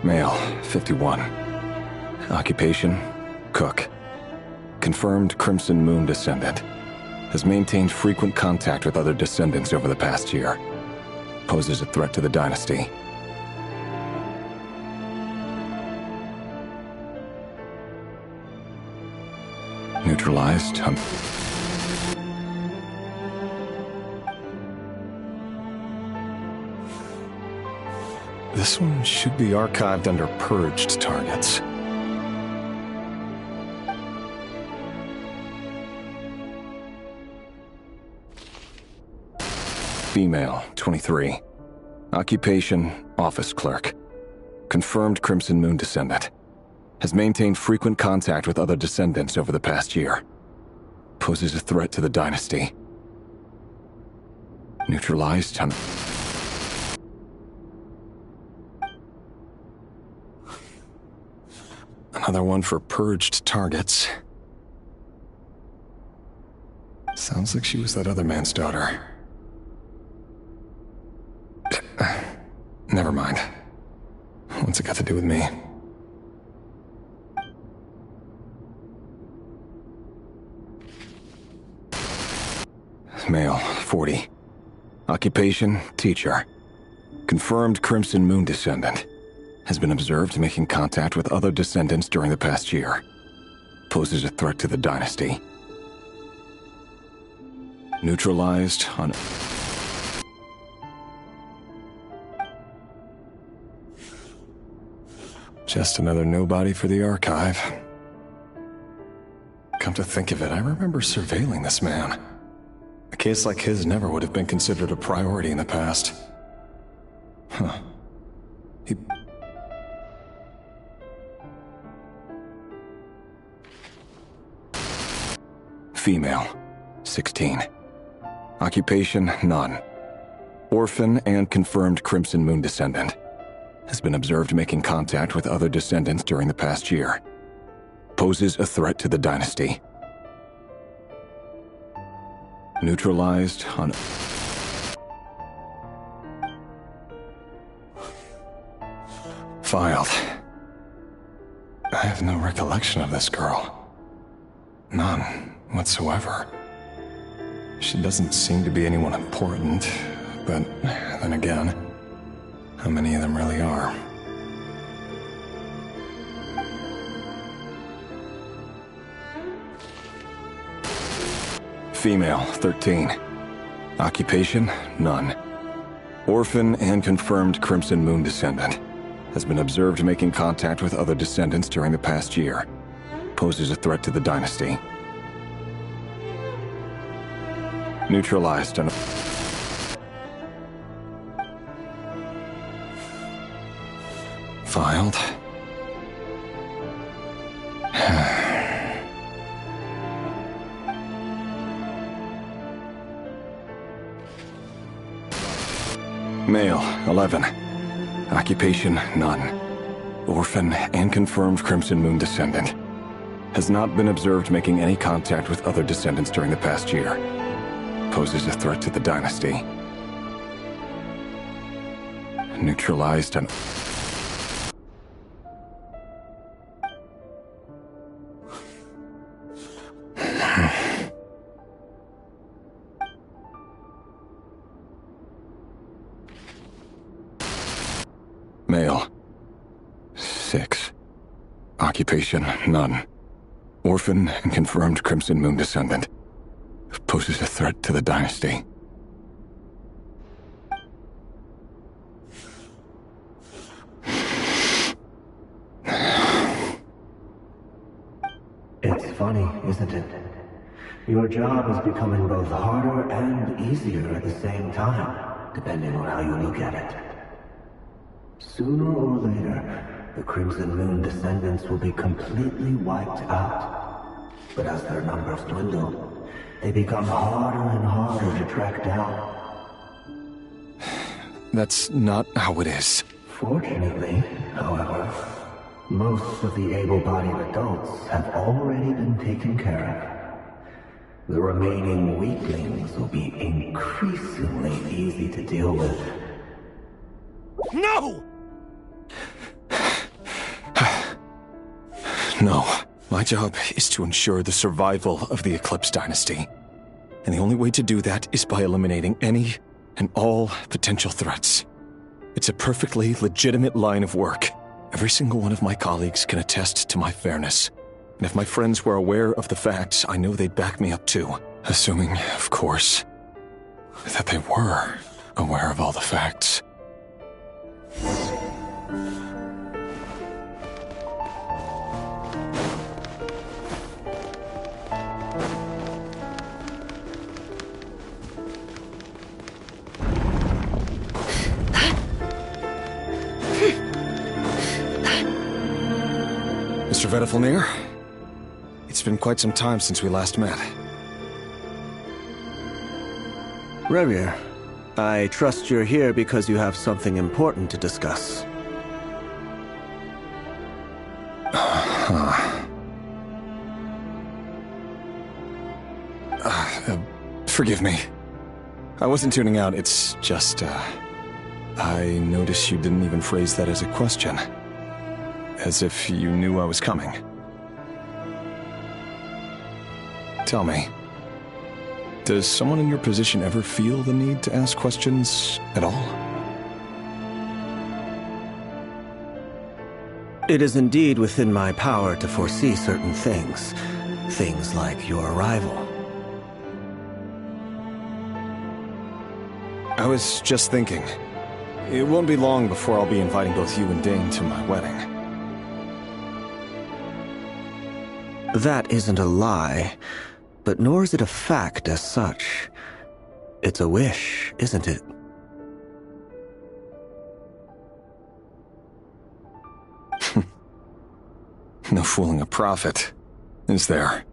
Male, 51. Occupation, cook. Confirmed Crimson Moon descendant. Has maintained frequent contact with other descendants over the past year. Poses a threat to the dynasty. Neutralized. This one should be archived under purged targets. Female, 23. Occupation, office clerk. Confirmed Crimson Moon descendant. Has maintained frequent contact with other descendants over the past year. Poses a threat to the dynasty. Neutralized. Another one for purged targets. Sounds like she was that other man's daughter. Never mind. What's it got to do with me? Male, 40. Occupation, teacher. Confirmed Crimson Moon descendant. Has been observed making contact with other descendants during the past year. Poses a threat to the dynasty. Neutralized on... Just another nobody for the archive. Come to think of it, I remember surveilling this man. A case like his never would have been considered a priority in the past. Huh. Female, 16. Occupation, none. Orphan and confirmed Crimson Moon descendant. Has been observed making contact with other descendants during the past year. Poses a threat to the dynasty. Neutralized on... Filed. I have no recollection of this girl. None whatsoever. She doesn't seem to be anyone important, but then again, how many of them really are? Female, 13. Occupation, none. Orphan and confirmed Crimson Moon descendant. Has been observed making contact with other descendants during the past year. Poses a threat to the dynasty. Neutralized on... Filed. Male, 11. Occupation, none. Orphan and confirmed Crimson Moon descendant. Has not been observed making any contact with other descendants during the past year. Poses a threat to the dynasty. Neutralized on... Male. 6. Occupation, none. Orphan and confirmed Crimson Moon descendant. Poses a threat to the dynasty. It's funny, isn't it? Your job is becoming both harder and easier at the same time, depending on how you look at it. Sooner or later, the Crimson Moon descendants will be completely wiped out. But as their numbers dwindle, they become harder and harder to track down. That's not how it is. Fortunately, however, most of the able-bodied adults have already been taken care of. The remaining weaklings will be increasingly easy to deal with. No! No. My job is to ensure the survival of the Eclipse Dynasty. And the only way to do that is by eliminating any and all potential threats. It's a perfectly legitimate line of work. Every single one of my colleagues can attest to my fairness. And if my friends were aware of the facts, I know they'd back me up too. Assuming, of course, that they were aware of all the facts. Mr. Vedifilnir? It's been quite some time since we last met. Rerir, I trust you're here because you have something important to discuss. Forgive me. I wasn't tuning out, it's just, I noticed you didn't even phrase that as a question. As if you knew I was coming. Tell me, does someone in your position ever feel the need to ask questions at all? It is indeed within my power to foresee certain things. Things like your arrival. I was just thinking. It won't be long before I'll be inviting both you and Dane to my wedding. That isn't a lie, but nor is it a fact as such. It's a wish, isn't it? No fooling a prophet, is there?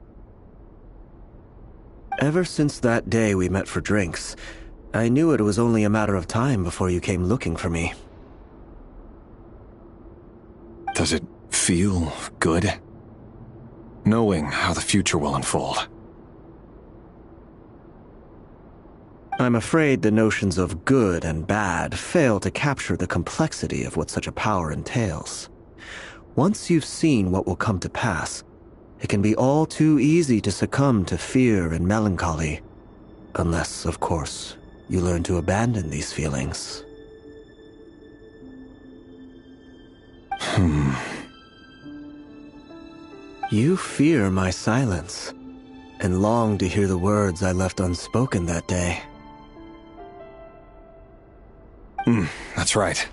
Ever since that day we met for drinks, I knew it was only a matter of time before you came looking for me. Does it feel good? Knowing how the future will unfold. I'm afraid the notions of good and bad fail to capture the complexity of what such a power entails. Once you've seen what will come to pass, it can be all too easy to succumb to fear and melancholy. Unless, of course, you learn to abandon these feelings. You fear my silence, and long to hear the words I left unspoken that day. That's right.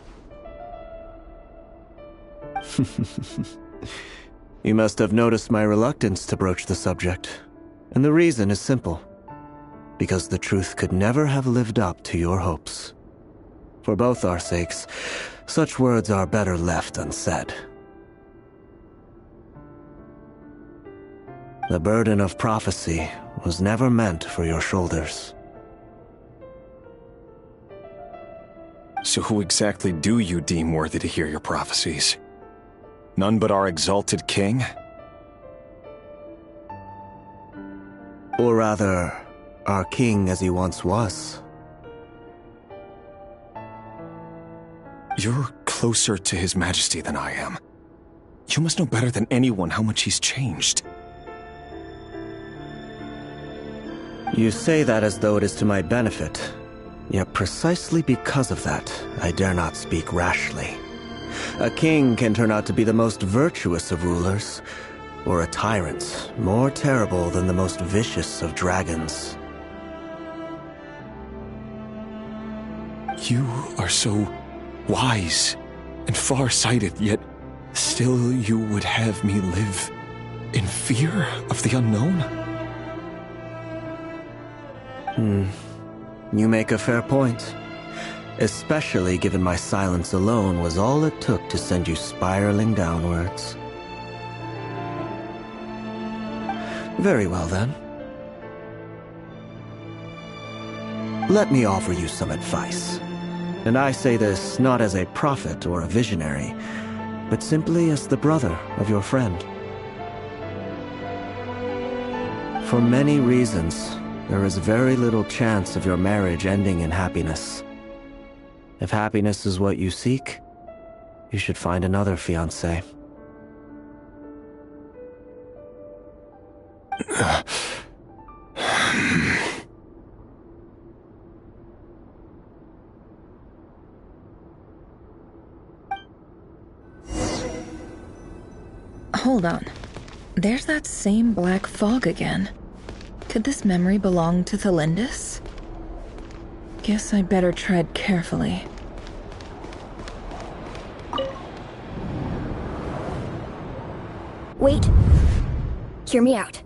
You must have noticed my reluctance to broach the subject, and the reason is simple. Because the truth could never have lived up to your hopes. For both our sakes, such words are better left unsaid. The burden of prophecy was never meant for your shoulders. So who exactly do you deem worthy to hear your prophecies? None but our exalted king? Or rather, our king as he once was. You're closer to His Majesty than I am. You must know better than anyone how much he's changed. You say that as though it is to my benefit. Yet precisely because of that, I dare not speak rashly. A king can turn out to be the most virtuous of rulers, or a tyrant more terrible than the most vicious of dragons. You are so wise and far-sighted, yet still you would have me live in fear of the unknown? You make a fair point. Especially given my silence alone was all it took to send you spiraling downwards. Very well then. Let me offer you some advice. And I say this not as a prophet or a visionary, but simply as the brother of your friend. For many reasons, there is very little chance of your marriage ending in happiness. If happiness is what you seek, you should find another fiancé. Hold on. There's that same black fog again. Could this memory belong to Thelindis? Guess I better tread carefully. Wait. Hear me out.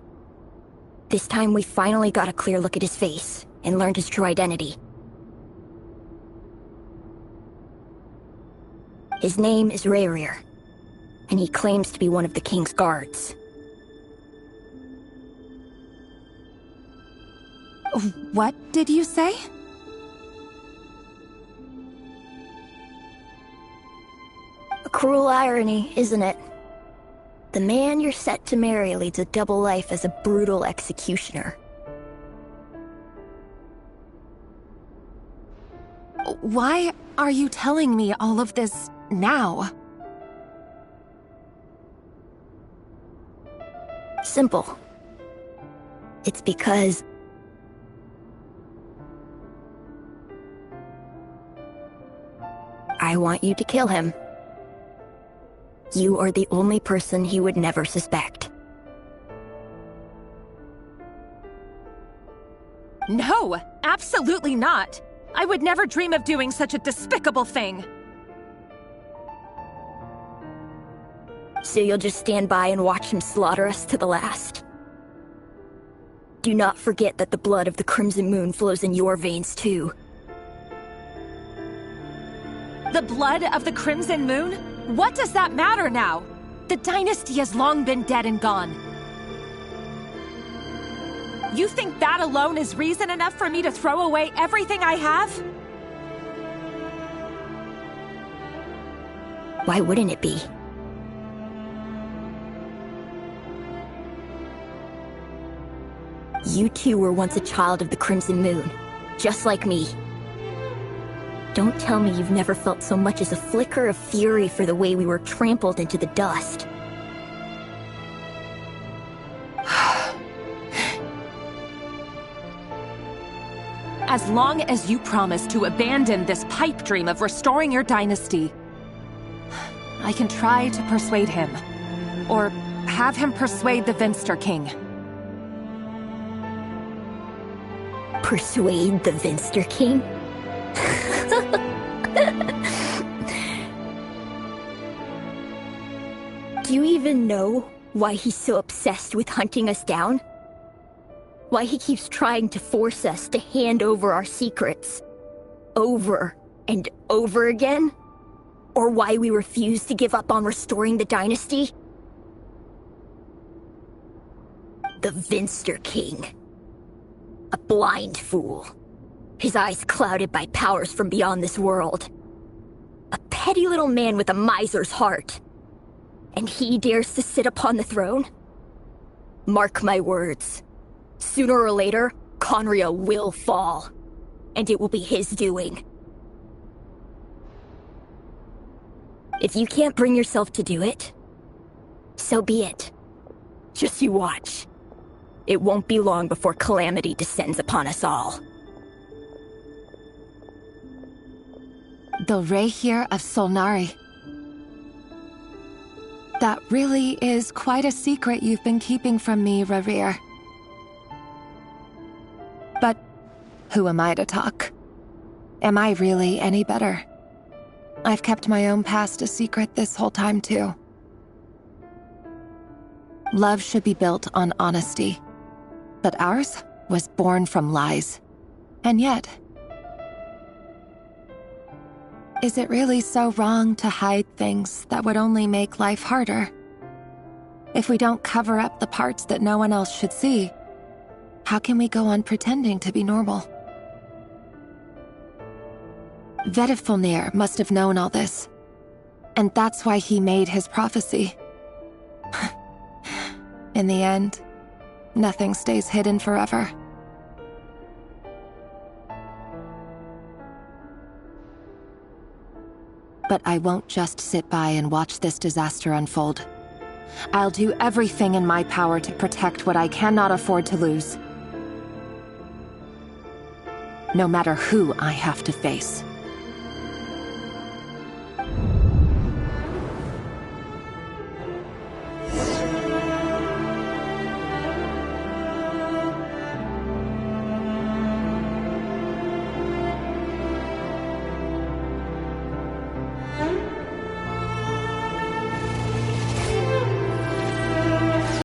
This time we finally got a clear look at his face and learned his true identity. His name is Rayrir, and he claims to be one of the king's guards. What did you say? A cruel irony, isn't it? The man you're set to marry leads a double life as a brutal executioner. Why are you telling me all of this now? Simple. It's because I want you to kill him. You are the only person he would never suspect. No, absolutely not. I would never dream of doing such a despicable thing. So you'll just stand by and watch him slaughter us to the last? Do not forget that the blood of the Crimson Moon flows in your veins too. The blood of the Crimson Moon? What does that matter now? The dynasty has long been dead and gone. You think that alone is reason enough for me to throw away everything I have? Why wouldn't it be? You two were once a child of the Crimson Moon, just like me. Don't tell me you've never felt so much as a flicker of fury for the way we were trampled into the dust. As long as you promise to abandon this pipe dream of restoring your dynasty, I can try to persuade him. Or have him persuade the Vinster King. Persuade the Vinster King? Do you even know why he's so obsessed with hunting us down? Why he keeps trying to force us to hand over our secrets over and over again? Or why we refuse to give up on restoring the dynasty? The Vinster King. A blind fool. His eyes clouded by powers from beyond this world. A petty little man with a miser's heart. And he dares to sit upon the throne? Mark my words. Sooner or later, Conria will fall. And it will be his doing. If you can't bring yourself to do it, so be it. Just you watch. It won't be long before calamity descends upon us all. The Rehir of Solnari. That really is quite a secret you've been keeping from me, Rarir. But who am I to talk? Am I really any better? I've kept my own past a secret this whole time, too. Love should be built on honesty. But ours was born from lies. And yet, is it really so wrong to hide things that would only make life harder? If we don't cover up the parts that no one else should see, how can we go on pretending to be normal? Vedifulnir must have known all this. And that's why he made his prophecy. In the end, nothing stays hidden forever. But I won't just sit by and watch this disaster unfold. I'll do everything in my power to protect what I cannot afford to lose. No matter who I have to face.